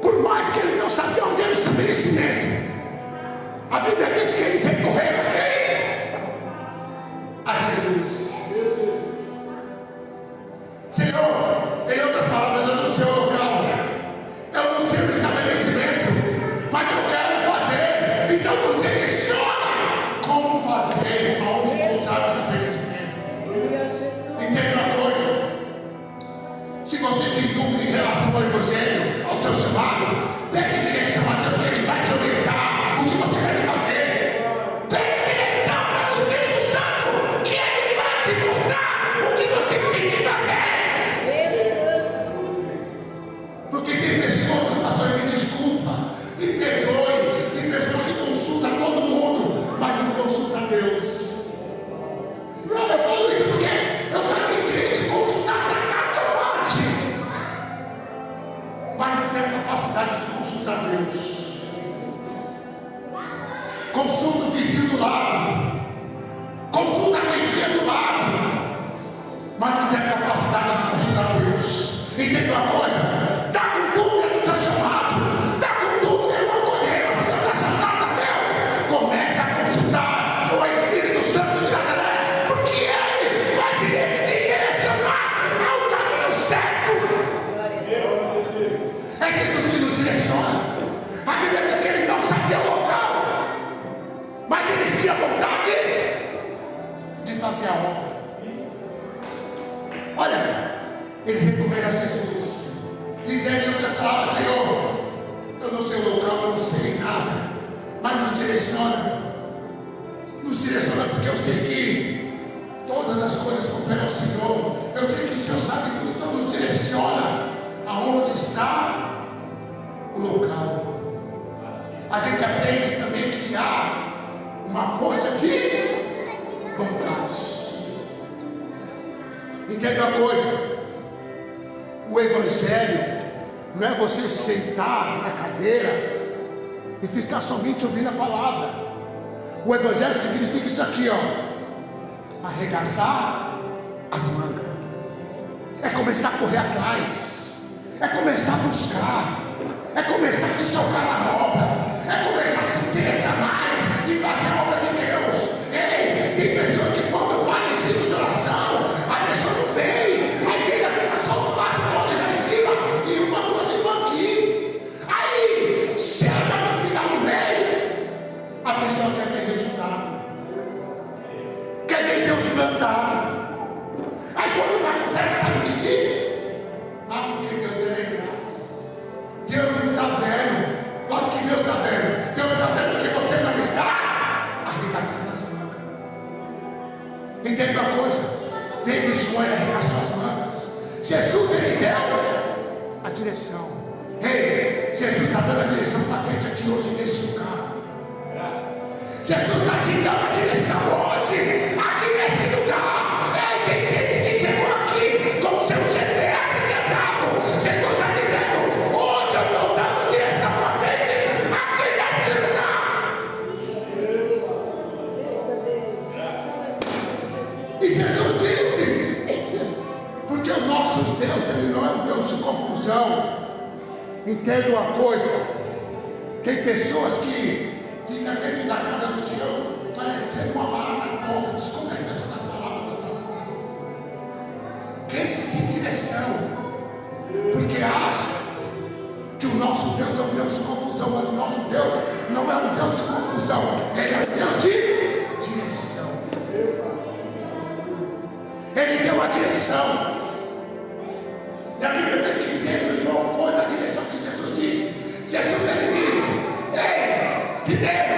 por mais que ele não sabia onde era o estabelecimento, a Bíblia diz que eles recorreram a quem? A Jesus. Senhor, em outras palavras, eu não sei o local, eu não sei o estabelecimento, mas eu quero fazer. Então nos direciona como fazer, aonde encontrar o estabelecimento. Entenda uma coisa: se você tem dúvida em relação ao Evangelho, ao seu chamado, pegue direção a Deus, que Ele vai te orientar o que você deve fazer. Pegue direção para o Espírito Santo, que Ele vai te mostrar o que você tem que fazer. Porque tem pessoas, pastor, me desculpa, me perdoe, tem pessoas que consultam todo mundo, mas não consultam Deus. Não, eu falo isso porque eu já vi crente consultar até cartomante, mas não tem a capacidade de consultar Deus. Consulta o vizinho do lado, consulta a vizinha do lado, mas não tem a capacidade de consultar Deus. Entende uma coisa? Está com dúvida do seu chamado, está com dúvida em alguma coisa em relação a essa data, Deus. Comece a consultar eles recorreram a Jesus, dizendo em outras palavras: Senhor, eu não sei o local, eu não sei nada, mas nos direciona porque eu sei que todas as coisas cooperam ao Senhor, eu sei que o Senhor sabe tudo, então nos direciona aonde está o local. A gente aprende também que há uma força de vontade. Entenda uma coisa: o Evangelho não é você sentar na cadeira e ficar somente ouvindo a palavra. O Evangelho significa isso aqui, ó: arregaçar as mangas, é começar a correr atrás, é começar a buscar, é começar a se jogar na obra, é começar a se interessar mais e fazer a obra de Deus. Ei, tem pessoas que quando falam em cima de oração, a pessoa não vem, a igreja fica só os pastores lá em cima e uma, duas irmãs aqui. Aí, chega no final do mês, a pessoa quer ver resultado, quer ver Deus plantar. Aí quando não acontece, sabe o que diz? Porque Deus é legal, Deus não está vendo. Lógico que Deus está vendo. Deus está vendo que você não está arregaçando as mangas. Entende uma coisa? Desde João ele arregaçou as mangas. Jesus ele deu a direção. Ei, Jesus está dando a direção para gente aqui hoje nesse lugar. Jesus está te dando a direção hoje aqui nesse lugar. Ei, tem gente que chegou aqui com o seu GPS quebrado. Jesus está dizendo: hoje eu estou dando direção para frente aqui nesse lugar. E Jesus disse: porque o nosso Deus, ele não é um Deus de confusão. Entenda uma coisa: tem pessoas que ficam dentro da casa do Senhor parecendo uma barata tonta, desconecta das palavras da palavra, crente sem direção, porque acha que o nosso Deus é um Deus de confusão. Mas o nosso Deus não é um Deus de confusão, ele é um Deus de direção. Ele deu a direção. E a Bíblia diz que Pedro e João foram na direção que Jesus disse. Jesus ele disse: ei, primeiro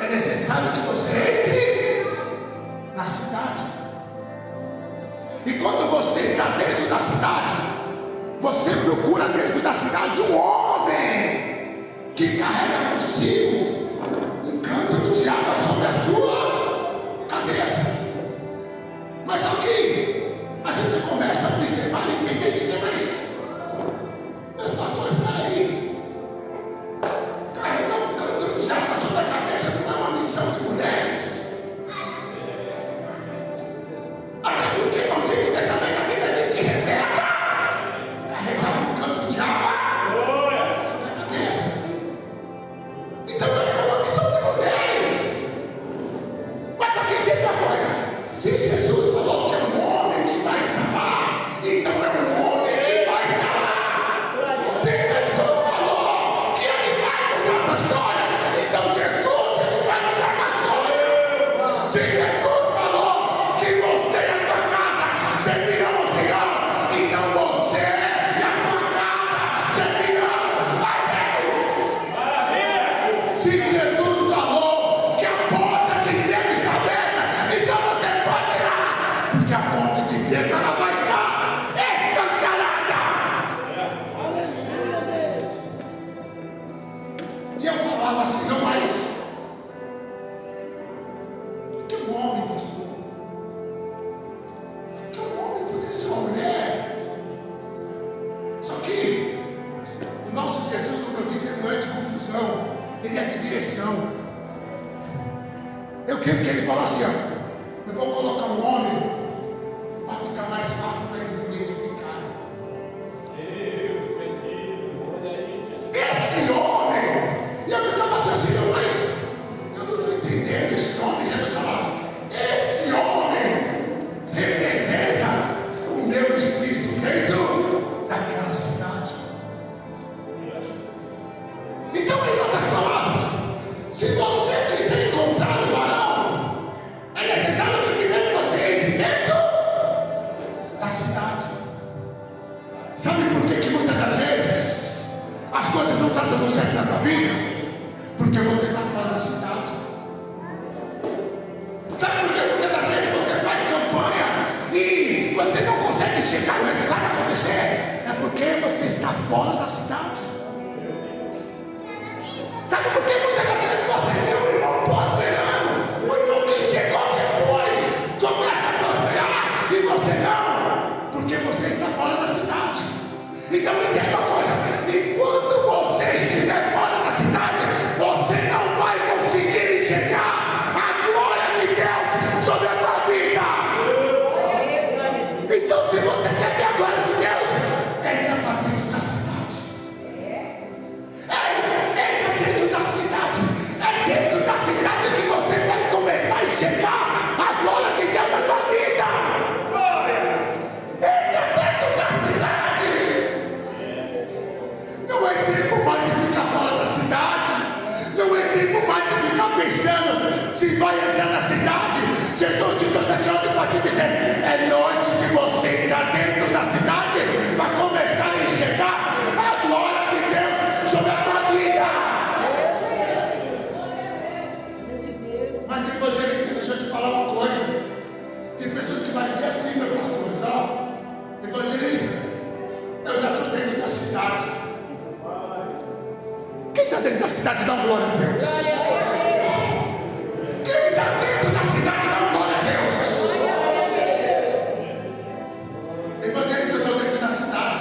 é necessário que você entre na cidade. E quando você está dentro da cidade, você procura dentro da cidade um homem que carrega consigo um cântaro de água sobre a sua cabeça. Mas só que a gente começa a observar e entender e dizer: mas meus pastores estão aí, carregar um cântaro de água sobre a cabeça não é uma missão de mulheres. Até porque no Antigo Testamento a Bíblia diz que Rebeca carregava um cântaro de água sobre a cabeça. Então é uma missão de mulheres. Mas aqui tem uma coisa: se Jesus falou que é um homem que vai estar lá, então é um homem que vai estar lá. Se Jesus falou que ele vai mudar a história, então Jesus ele vai mudar a história. Se Jesus falou que você e a tua casa servirão ao Senhor, então você e a tua casa servirão a Deus. Se Jesus falou que a porta de Deus está aberta, então você pode ir lá, porque a porta de Deus ela vai estar escancarada. E eu falava assim: não, mas que um homem, pastor? Que um homem poderia ser uma mulher? Só que o nosso Jesus, como eu disse, ele não é de confusão, ele é de direção. Eu quero que ele fale assim: ó, eu vou colocar um homem para ficar mais fácil para eles identificarem. Esse homem, e eu ficava assim: mas eu não estou entendendo esse homem. Jesus falava: esse homem representa o meu espírito dentro daquela cidade. Então, em outras palavras, se você quiser encontrar o varão, é necessário que primeiro você entre dentro da cidade. chegar, o resultado acontecer, é porque você está fora da cidade. Sabe por que muita gente você vê o irmão prosperando? O irmão que chegou depois começa a prosperar e você não, porque você está fora da cidade. Então entenda uma coisa: enquanto você estiver fora da cidade, você não vai conseguir enxergar a glória de Deus sobre a tua vida. Então, se você quer ver a glória de Deus, entra para dentro da cidade. Entra dentro da cidade. É dentro da cidade que você vai começar a enxergar a glória de Deus na tua vida. Entra dentro da cidade. Não é tempo mais de ficar fora da cidade. Não é tempo mais de ficar pensando se vai entrar na cidade. Jesus te trouxe aqui ontem para te dizer: é noite de você entrar dentro da cidade para começar a enxergar a glória de Deus sobre a tua vida. Mas depois, deixa eu te falar uma coisa. Tem pessoas que vão dizer assim, meu pastor, ó, evangelista, eu já estou dentro da cidade. Quem está dentro da cidade dá glória a Deus? Quem está dentro da cidade dá glória a Deus? Evangelista, eu estou dentro da cidade.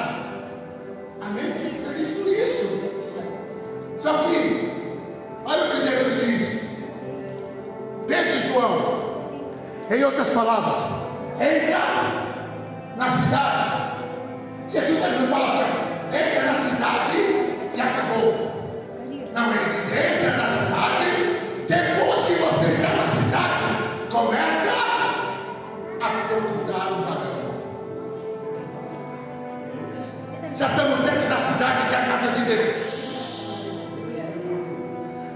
Amém? Fico feliz por isso. Só que, olha o que Jesus diz. Pedro e João, em outras palavras, entra na cidade. Jesus não fala assim: entra na cidade e acabou. Não, ele diz: entra na cidade. Depois que você entrar na cidade, começa a procurar o varão. Já estamos dentro da cidade, que é a casa de Deus.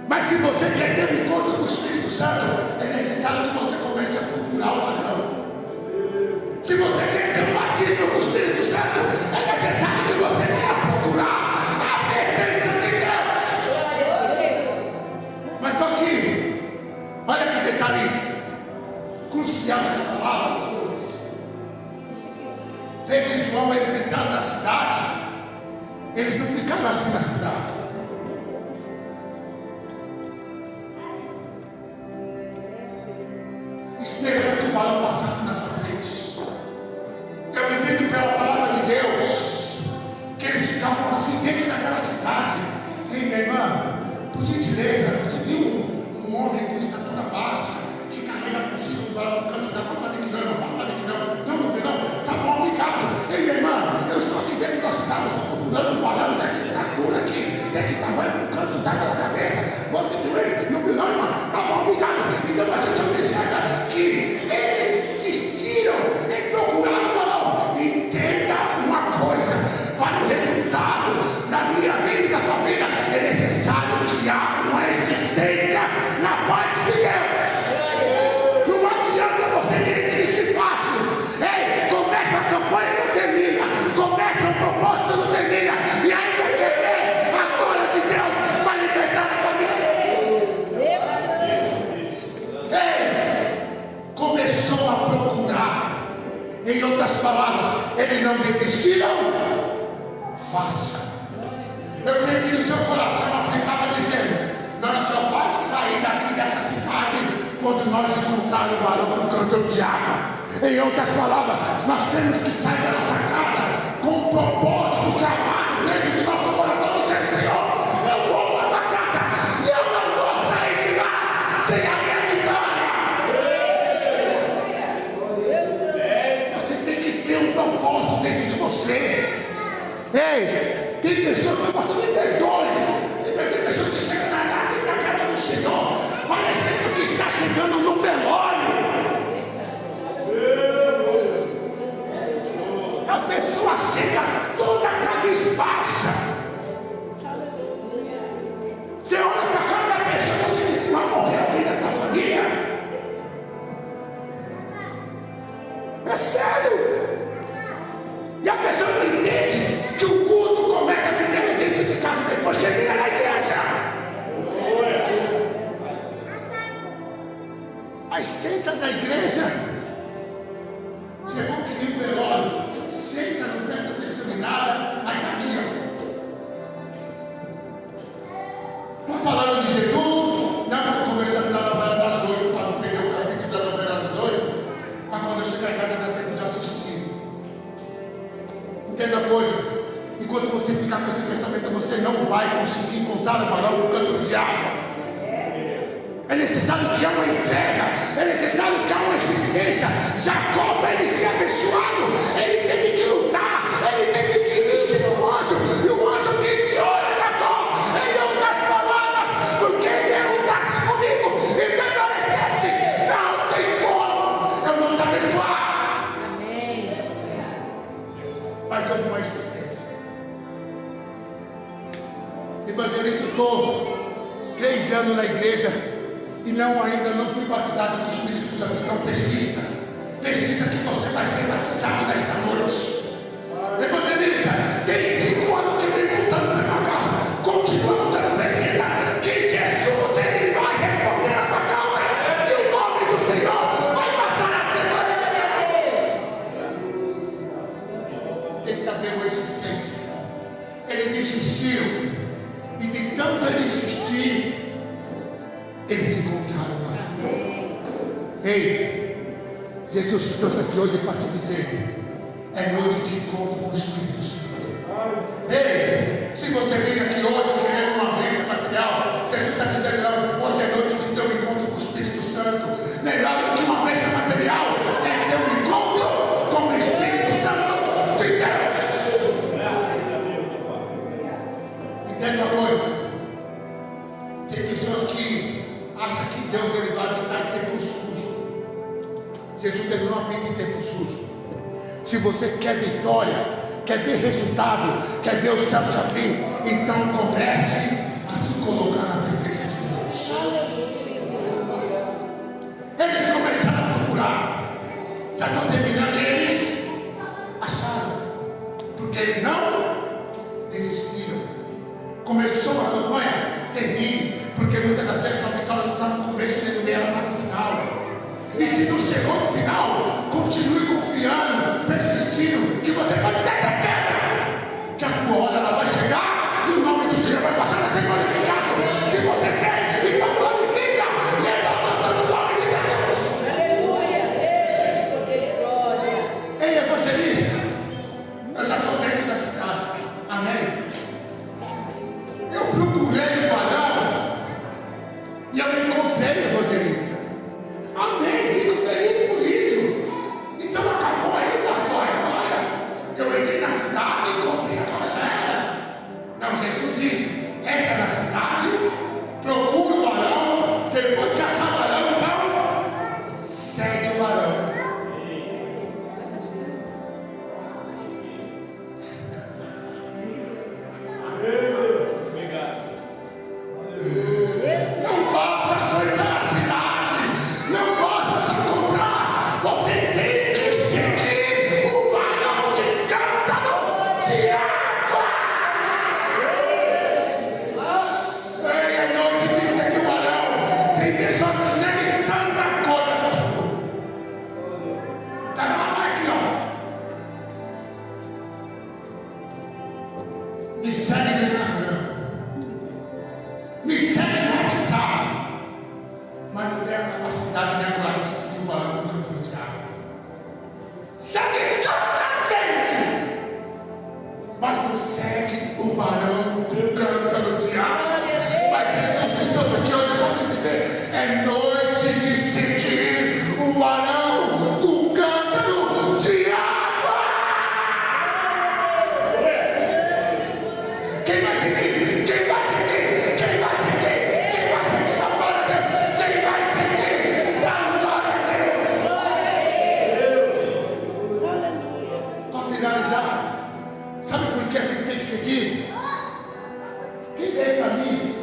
Mas se você quer ter um encontro com o Espírito Santo, é necessário que você comece a procurar o varão. Se você quer ter um batismo com o Espírito Santo, é necessário que você venha procurar a presença de Deus. Mas só que, olha que detalhe crucial nessa palavra. Pedro e João, eles entraram na cidade, eles não ficaram assim na cidade. Esperando que o varão passasse na sua frente. Eu entendo pela palavra de Deus que eles ficavam assim dentro daquela cidade. Ei, minha irmã, por gentileza, você viu um homem com estatura baixa que carrega consigo um varão no canto da mão? Não, tá bom, obrigado. Ei, minha irmã, eu estou aqui dentro da cidade, eu estou procurando um varão dessa estatura aqui, desse tamanho, com canto d'água na cabeça. Você viu ele? Não, irmã, tá bom, obrigado. Então a gente observa que eles insistiram em procurar o varão. Entenda uma coisa: para o resultado da minha vida e da tua vida, é necessário que há uma existência na parte de Deus. Não adianta você querer desistir fácil. Ei, começa a campanha e não termina. Começa o propósito e não termina. E ainda quer ver a glória de Deus manifestada na tua vida. Ei, começou a procurar. Em outras palavras, eles não desistiram fácil. Eu creio que no seu coração você estava dizendo: nós só vamos sair daqui dessa cidade quando nós encontrarmos o varão com cântaro de água. Em outras palavras, nós temos que sair da nossa casa com um propósito gravado dentro do nosso coração, dizendo: Senhor, eu vou para a tua casa e eu não vou sair de lá sem a minha vitória. Você tem que ter um propósito dentro de você. Ei, tem pessoas que você me perdoe. Tem pessoas que chegam na casa do Senhor parecendo que está chegando no velório. A pessoa chega toda cabisbaixa. Você olha para a cara da pessoa e você diz: vai morrer alguém da tua família? É sério. E a pessoa não entende que o culto começa primeiro dentro de casa, depois termina na igreja. Aí senta na igreja, chegou que nem um velório, encontrar o varão com canto de água. É necessário que há uma entrega, é necessário que há uma existência. Jacó, para ele ser abençoado, ele teve que lutar, ele teve que existir no anjo. E o anjo disse: olha, Jacó, ele é das palavras, porque ele lutasse comigo e permanecesse. Não tem como eu não te abençoar. Amém. Mas houve uma existência. Evangelista, eu estou 3 anos na igreja e ainda não fui batizado com o Espírito Santo. Então persista que você vai ser batizado nesta noite. Evangelista, tem 5 anos que vem voltando para minha casa, continua lutando, precisa que Jesus ele vai responder a tua causa e o nome do Senhor vai passar a ser glorificado. Tem que haver uma existência. Eles insistiram, e de tanto ele insistir, eles encontraram o varão. Ei, Jesus te trouxe aqui hoje para te dizer: é noite de encontro com o Espírito Santo. Ei, se você veio aqui hoje querendo uma bênção material, Jesus está dizendo: não, hoje é noite de ter um encontro com o Espírito Santo. Melhor do que uma bênção material é ter um encontro com o Espírito Santo de Deus. Entende uma coisa? Tem pessoas que acham que Deus ele vai habitar em tempo sujo. Jesus ele não habita em tempo sujo. Se você quer vitória, quer ver resultado, quer ver o céu se abrir, então comece a se colocar na presença de Deus. Eles começaram a procurar. Já estou terminando. Eles acharam, porque eles não desistiram. Começou a campanha, termine. Porque muitas das vezes sua vitória não está no começo nem no meio, ela está no final. E se não chegou no final, continue confiando, persistindo, que você pode ter certeza que a tua hora ela vai chegar e o nome do Senhor vai passar a ser glorificado. Se você quer, então glorifica e exalta o nome de Deus. Aleluia. Ei, evangelista, eu já estou dentro da cidade. Amém. Eu procurei o varão e eu encontrei, evangelista. Amém, fico feliz por isso. Então acabou aí a sua história. Eu entrei na cidade e encontrei a nossa. Não, Jesus disse: entra na cidade, procura o varão, depois que achar o varão, então segue o varão. Não basta só entrar na cidade, não basta só comprar, você tem que seguir o varão de cântaro de água. Ei, é noite de seguir o varão. Tem pessoas que seguem tanta coisa. Tá lá, aqui, ó. Me segue no Instagram. Me segue no WhatsApp, mas não tem a capacidade nem a coragem de seguir o varão do canto de água. Segue tanta gente, mas não segue o varão do cântaro de água. Mas Jesus te trouxe aqui hoje para te dizer: é noite de seguir o varão do cântaro de água. Quem vai seguir? Quem vai seguir? Quem vai seguir? Quem vai seguir da glória a Deus? Quem vai seguir da glória a Deus? Para finalizar, sabe por que a gente tem que seguir? Quem lê para mim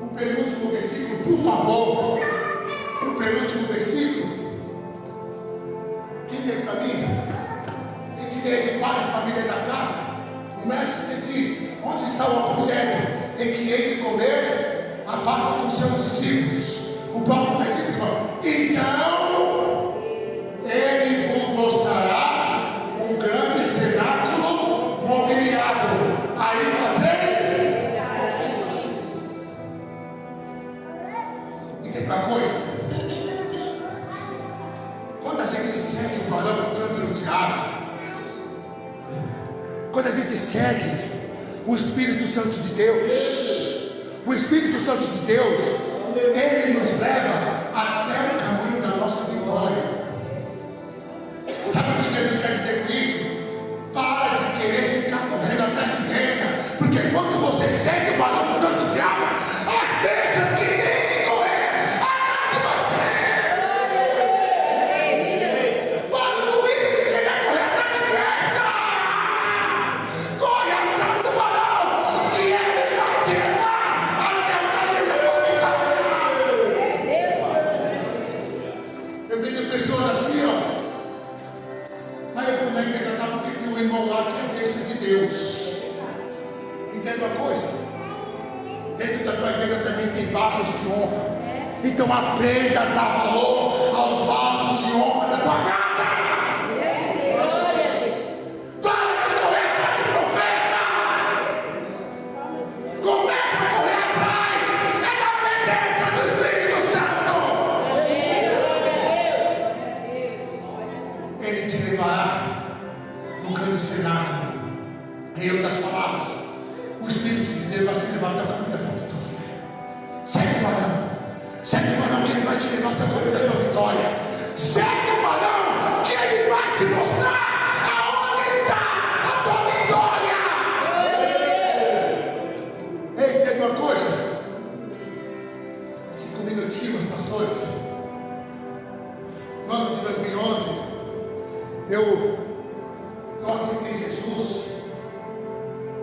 o penúltimo versículo, por favor? O penúltimo versículo. Quem lê para mim? A gente lê de pai de família da casa. O mestre diz: onde está o aposento em que hei de comer a Páscoa com seus discípulos? O próprio versículo: então ele vos mostrará um grande cenáculo mobiliado. Aí fazei. E tem uma coisa: quando a gente segue o varão do cântaro de água, quando a gente segue o Espírito Santo de Deus, O Espírito Santo de Deus, ele nos leva até o caminho da nossa vitória. Sabe o que Jesus quer dizer com isso? Para de querer ficar correndo atrás de bênção, porque quando você sente o balão do canto de alma, as bênçãos que tem que correr atrás de você. Para o ídolo que querer correr atrás de bênção, corre atrás do balão, que ele vai te levar até o caminho da tua vitória. Eu vejo pessoas assim, ó. Mas eu vou na igreja lá porque tem um irmão lá que é a bênção de Deus. Entende uma coisa? Dentro da tua igreja também tem vasos de honra. Então aprenda a dar valor aos vasos de honra da tua casa. Para de correr atrás de profeta. Começa a correr atrás. É da presença do Espírito Santo. Ele te levará no grande cenário. Em outras palavras, o Espírito de Deus vai te levar até o caminho da tua vitória. Segue o varão que ele vai te levar até o caminho da tua vitória. Segue o varão que ele vai te mostrar aonde está a tua vitória. Ei, tem uma coisa? 5 minutinhos, pastores. No ano de 2011, eu aceitei Jesus.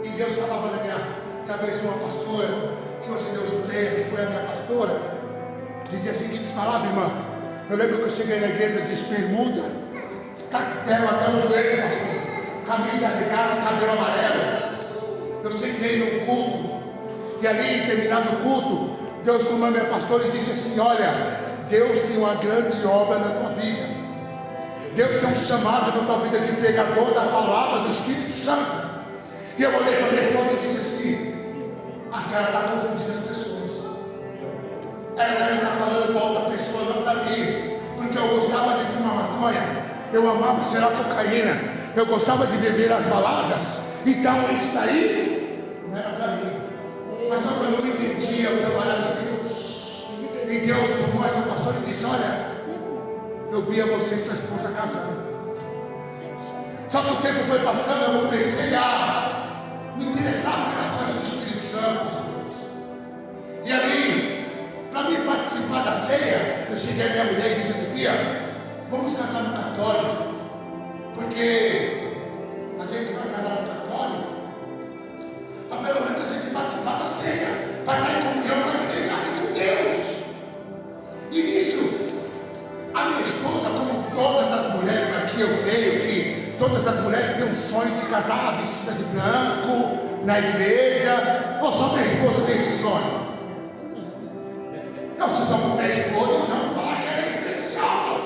E Deus falava na minha, através de uma pastora, que hoje Deus odeia, que foi a minha pastora, dizia as seguintes palavras, irmã. Eu lembro que eu cheguei na igreja de bermuda, tactel até o joelho, pastor, camisa regata, cabelo amarelo. Eu sentei no culto, e ali, terminado o culto, Deus tomou a minha pastora e disse assim: olha, Deus tem uma grande obra na tua vida. Deus tem um chamado na tua vida de pregador da palavra do Espírito Santo. E eu olhei para minha esposa e disse assim: acho que ela está confundindo as pessoas. Ela deve estar falando para outra pessoa, não para mim. Porque eu gostava de fumar maconha, eu amava cheirar cocaína, eu gostava de beber as baladas. Então isso daí não era para mim. Mas só que eu não entendia o trabalho de Deus. E Deus tomou essa pastora e disse: olha, eu via você e sua esposa casando. Só que o tempo foi passando, eu comecei a me interessar pelas coisas do Espírito Santo. E ali, para mim participar da ceia, eu cheguei à minha mulher e disse assim: filha, vamos casar no cartório. Porque a gente vai casar no cartório, para pelo menos a gente participar da ceia, para estar em comunhão com a igreja e com Deus. E nisso, a minha esposa, como todas as mulheres aqui, eu creio que todas as mulheres têm um sonho de casar vestida de branco, na igreja. Ou só minha esposa tem esse sonho? Não, se só for minha esposa, então falar que ela é especial.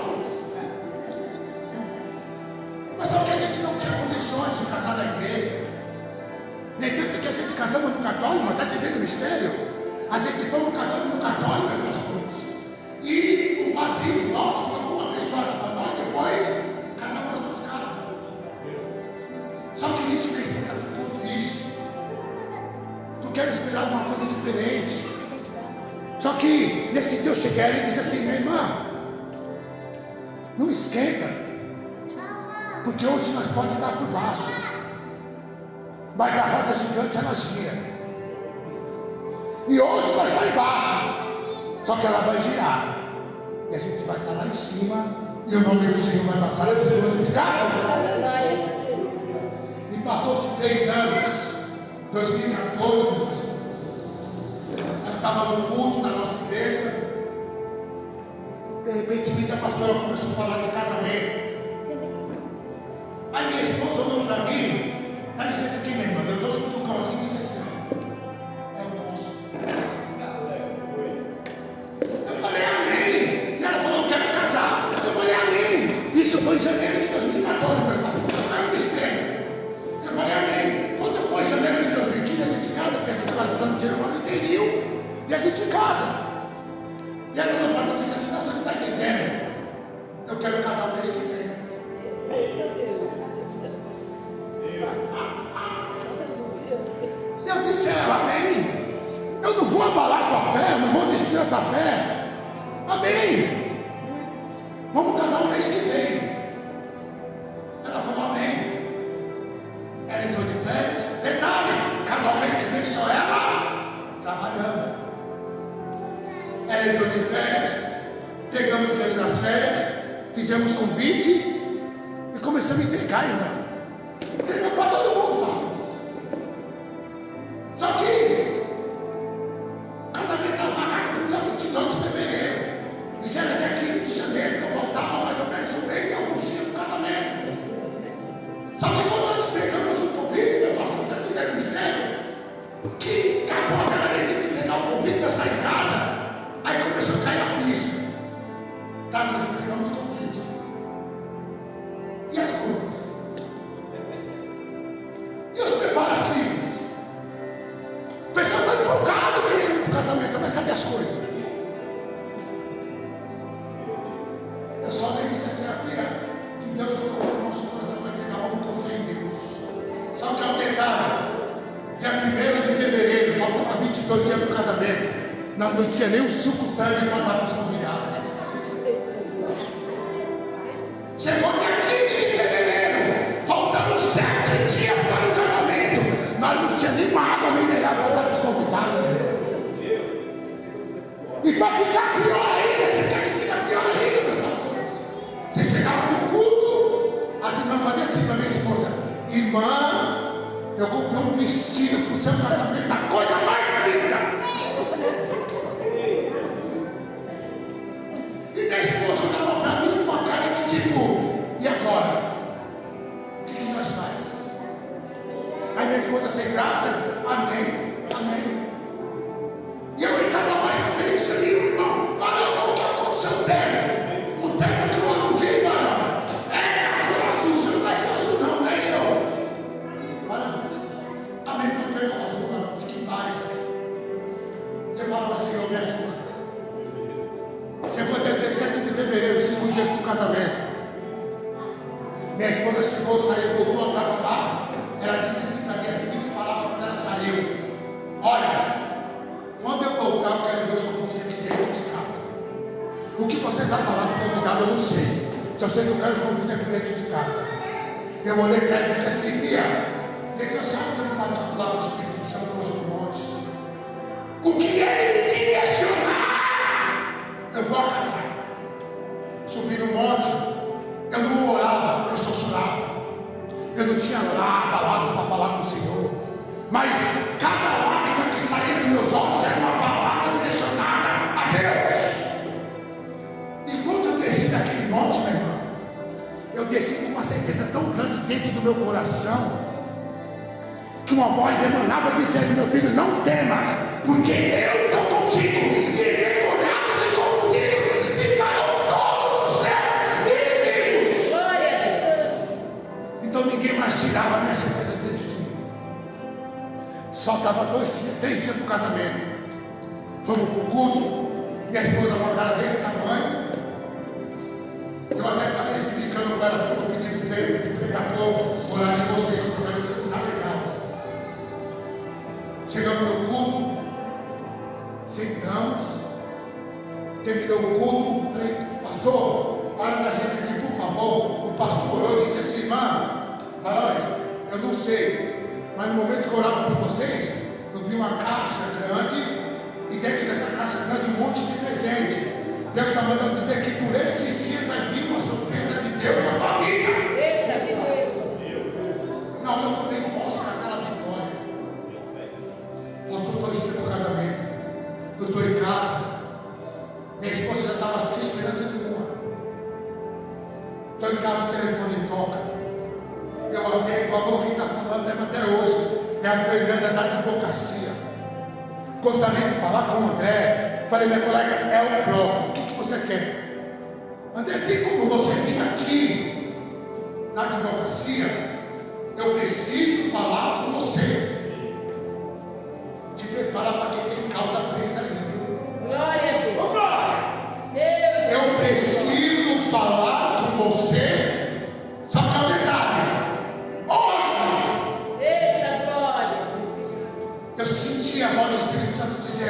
Mas só que a gente não tinha condições de casar na igreja. Nem tanto que a gente casamos no cartório, mas está entendendo o mistério? A gente foi casando no cartório, meus pastores. E o padrinho nosso pagou uma feijoada para nós, depois cada um nas suas casas. Só que isso minha esposa ficou triste, porque ela esperava uma coisa diferente. Só que nesse dia eu cheguei e disse assim: minha irmã, não esquenta, porque hoje nós podemos estar por baixo, mas a roda gigante ela gira. E hoje nós estamos embaixo, só que ela vai girar. E a gente vai estar lá em cima, e o nome do Senhor vai passar a ser glorificado. E passou-se 3 anos, 2014, nós estávamos no culto na nossa igreja. De repente a pastora começou a falar de casamento. Aí minha esposa olhou para mim, dá licença aqui, minha irmã, eu dou um cutucão assim e disse assim: é o nosso. Eu falei amém. E ela falou: eu quero casar. Eu falei amém. Isso foi em janeiro de 2014, meu irmão. Não é um mistério. Eu falei amém. Quando foi em janeiro de 2015, a gente casa, porque a gente estava jogando dinheiro no ano inteiro. E a gente casa. E ela falou para mim, disse assim: não, você não está entendendo. Eu quero casar o mês que vem. Eu disse a ela amém. Eu não vou abalar tua fé, eu não vou destruir a tua fé. Amém. Vamos casar o mês que vem. Ela falou amém. Ela entrou de férias. Detalhe, casar o mês que vem só ela trabalhando. Ela entrou de férias. Pegamos o dinheiro das férias. Fizemos convite. E começamos a entregar, irmão. Entregamos para todo mundo, pastor. Só que cada vez estava marcado para o dia 22 de fevereiro. Disseram até 15 de janeiro, então voltava mais ou menos um mês e alguns dias do casamento. Só que quando nós entregamos o convite, meu pastor, está tudo é mistério, que acabou aquela lei de entregar o convite, nós estamos em casa. Aí começou a cair a ficha. Tá, nós entregamos o convite. E as coisas? E os preparativos? O pessoal está empolgado querendo ir para o casamento, mas cadê as coisas? Eu só nem disse assim, filha, se Deus colocou no nosso coração para entregar, vamos confiar em Deus. Sabe o que é o detalhe? Dia 1º de fevereiro, faltava 22 dias para o casamento. Nós não tinha nem um suco tangue para dar para os convidados. Chegou dia 15 de fevereiro, faltando 7 dias para o casamento. Nós não tinha nem uma água mineral para dar para os convidados. E para ficar pior ainda, vocês querem que fique pior ainda, meus amores? Você chegava no culto, a gente vai fazer assim para minha esposa: irmã, eu comprei um vestido para o seu casamento, a coisa mais linda. E minha esposa olhava para mim com a cara de tipo: e agora? O que nós faz? Aí minha esposa sem graça: amém, amém. E eu estava mais na frente do livro, irmão. Olha o que aconteceu o terno. O terno que eu aluguei, mano. É, agora azul, você não vai ser azul não, nem eu. Olha, amém, para o terno azul, mano. Fique em paz. Eu falava: Senhor, me ajuda. Chegou dia 17 de fevereiro, 5 dias do casamento. Minha esposa chegou, saiu, voltou a trabalhar. Ela disse assim para mim as seguintes palavras quando ela saiu: olha, quando eu voltar, eu quero ver os convites aqui dentro de casa. O que vocês vão falar para o convidado, eu não sei. Só sei que eu quero os convites aqui dentro de casa. Eu olhei para ela e disse assim: Fia, deixa eu só ter um particular com o Espírito Santo hoje no monte. O que ele me direcionar, eu vou acatar. Subi no monte, eu não orava, eu só chorava. Eu não tinha palavras para falar com o Senhor. Mas cada lágrima que saía dos meus olhos era uma palavra direcionada a Deus. E quando eu desci daquele monte, meu irmão, eu desci com uma certeza tão grande dentro do meu coração, que uma voz emanava dizendo: meu filho, não temas, porque eu estou contigo. E envergonhados e confundidos ficarão todos no céu inimigos. Então ninguém mais tirava a minha certeza dentro de mim. Faltava 3 dias para o casamento. Fomos para o culto. Minha esposa com a cara desse tamanho. Eu até falei assim, brincando com ela: vou pedir um tempo de pregador, orar em você, que eu estou vendo que você não está legal. Chegamos no culto, sentamos, terminou o culto. Falei: pastor, para da gente aqui, por favor. O pastor orou e disse assim: irmã, Varoz, eu não sei, mas no momento que eu orava por vocês, eu vi uma caixa grande, e dentro dessa caixa grande um monte de presente. Deus está mandando dizer que por esses dias vai vir uma surpresa de Deus na tua vida. Eita, que Não, eu tomei posse daquela vitória. Faltou 2 dias para o casamento. Eu estou em casa. Minha esposa já estava sem esperança nenhuma. Estou em casa, o telefone toca. Eu atendo, falou: quem está falando, lembra até hoje. É a Fernanda da advocacia. Gostaria de falar com o André. Falei: minha colega, é o próprio. O que você quer? André, tem como você vir aqui na advocacia? Eu preciso falar com você. Te prepara para quem tem causa presa ali, viu? glória a Deus. Eu preciso falar com você. Só que é um detalhe: hoje Eita, glória. eu senti a voz do Espírito Santo dizer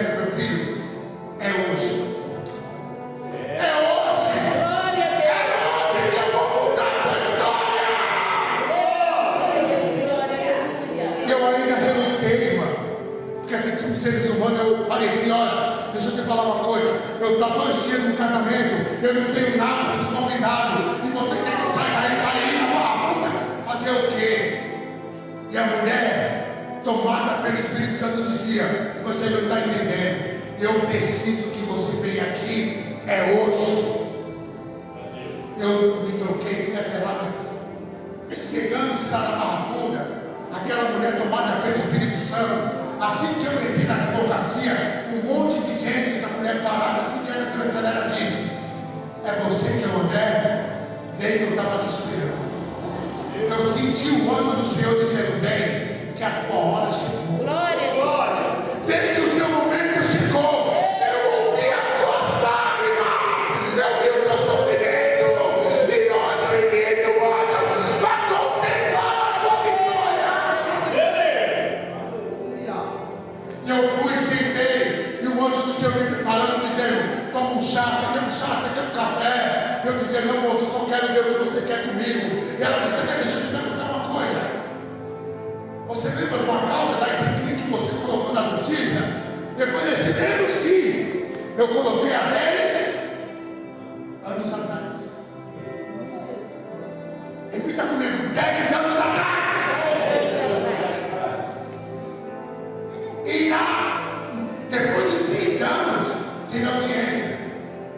te falar uma coisa. Eu estou há 2 dias no casamento, eu não tenho nada para os convidados, e você quer que saia daí para ir na Barra Funda? Fazer o quê? E a mulher, tomada pelo Espírito Santo, dizia: você não está entendendo, eu preciso que você venha aqui, é hoje. Eu me troquei, fui até lá, chegando está na Barra Funda, aquela mulher tomada pelo Espírito Santo. Assim que eu entrei na advocacia, um monte de gente, essa mulher parada, assim que ela disse: é você que é o André? Vem que eu estava te esperando. Eu senti o anjo do Senhor dizendo: vem, que a tua hora chegou. Glória, glória. Vem que o teu momento chegou. Eu ouvi as tuas lágrimas, eu vi o teu sofrimento, e hoje eu enviei meu anjo para contemplar a tua vitória. Eu fui, sentei, e o anjo do Senhor me preparando, dizendo: toma um chá, você quer um chá, você quer um café? Eu dizia: não, moço, eu só quero ver o que você quer comigo. E ela disse: deixa eu te perguntar uma coisa. Você lembra de uma causa da Ipetrim que você colocou na justiça? Eu falei assim: lembro sim. Eu coloquei há 10 anos atrás. Repita comigo: 10 anos atrás. E lá, depois de 3 anos, tive audiência.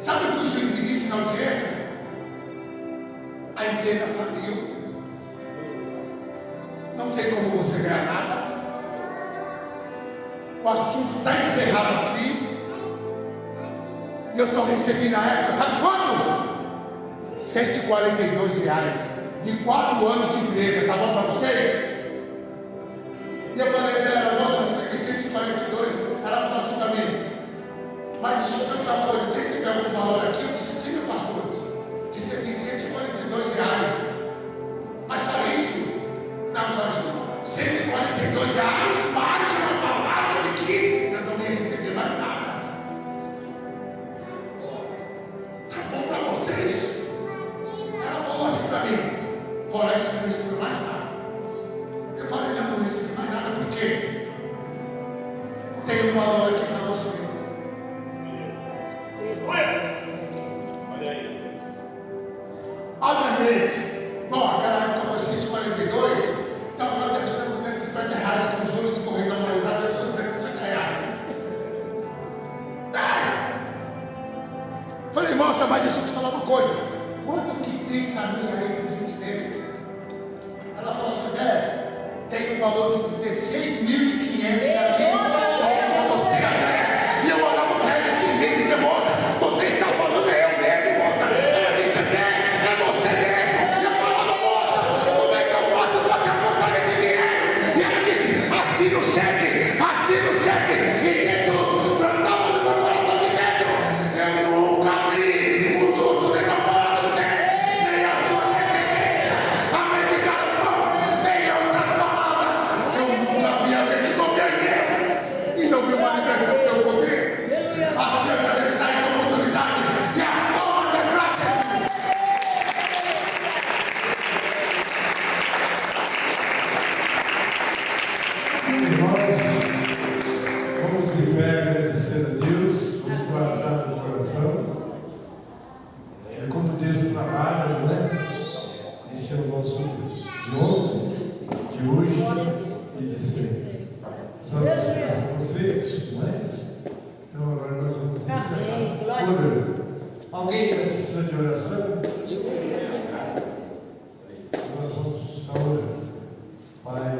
Sabe o que o juiz me disse na audiência? A empresa faliu. Não tem como você ganhar nada. O assunto está encerrado aqui. E eu só recebi na época, sabe quanto? R$142. De 4 anos de empresa. Tá bom para vocês? E eu falei para ela: nossa, eu recebi 142. Ela falou assim para mim: mas deixa eu perguntar uma coisa, você tem algum valor aqui? Eu disse: sim, meu pastor. Recebi R$142. Mas só isso? Não, só isso não. R$142 mais uma palavra de que eu não ia receber mais nada. Tá bom para vocês? Ela falou assim para mim: fora isso, eu não recebi mais nada. Eu falei: não recebi mais nada porque tem um valor aqui para você. Obviamente, bom, aquela época foi 142, então agora deve ser R$250 com juros e corrida anualizada, deve ser R$250. Falei: moça, mas deixa eu te falar uma coisa. Quanto que tem para mim aí, por gentileza? Ela falou assim: tem um valor de R$16.500 aqui, só para você, André. E eu olhava para ela aqui e dizia: moça, você está falando eu mesmo, moça. Ela disse: é você mesmo. E eu falava: moça, como é que eu faço para te apontar esse dinheiro? E ela disse: assina o cheque, assina o cheque. E Jesus brandava no meu coração dizendo: eu nunca vi o justo desamparado ser, nem a sua descendência a medicar o pão, nem outras palavras. Eu nunca vi alguém que confia em Deus e não viu manifestando teu poder. A tia agradecer a oportunidade e a toma de graça. Nós vamos de fé agradecer a Deus, vamos guardar no coração. É como Deus trabalha, né? Esse é o nosso de ontem, de hoje e de sempre. Os outros foram feitos, mas então agora nós vamos encerrar. Orando. Alguém precisa de oração? Nós vamos estar orando. Pai,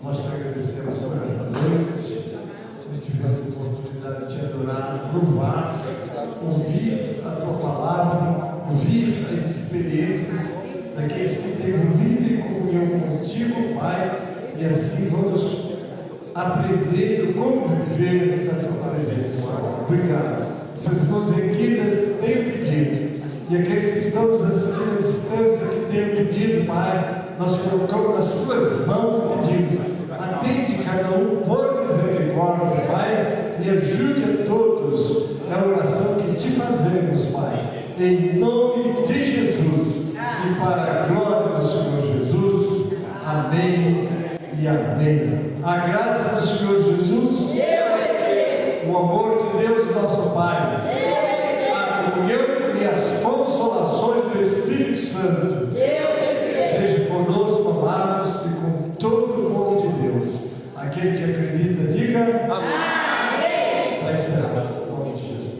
nós te agradecemos por esta noite. Nós tivemos a oportunidade de te adorar, louvar, ouvir a tua palavra, ouvir as experiências daqueles que têm livre comunhão contigo, Pai, e assim vamos aprendendo como viver na tua presença. Obrigado. Essas mãos erguidas têm pedido, e aqueles que estão nos assistindo à distância que têm pedido, Pai, nós colocamos nas tuas mãos e pedimos: atende cada um por misericórdia, Pai, e ajude a todos na oração que te fazemos, Pai, em nome de Jesus e para a glória do Senhor Jesus. Amém e amém. A graça do Senhor Jesus, o amor de Deus, nosso Pai, a comunhão e as consolações do Espírito Santo seja conosco, amados, e com todo o povo de Deus. Aquele que acredita, diga amém. Vai ser. Em nome de Jesus.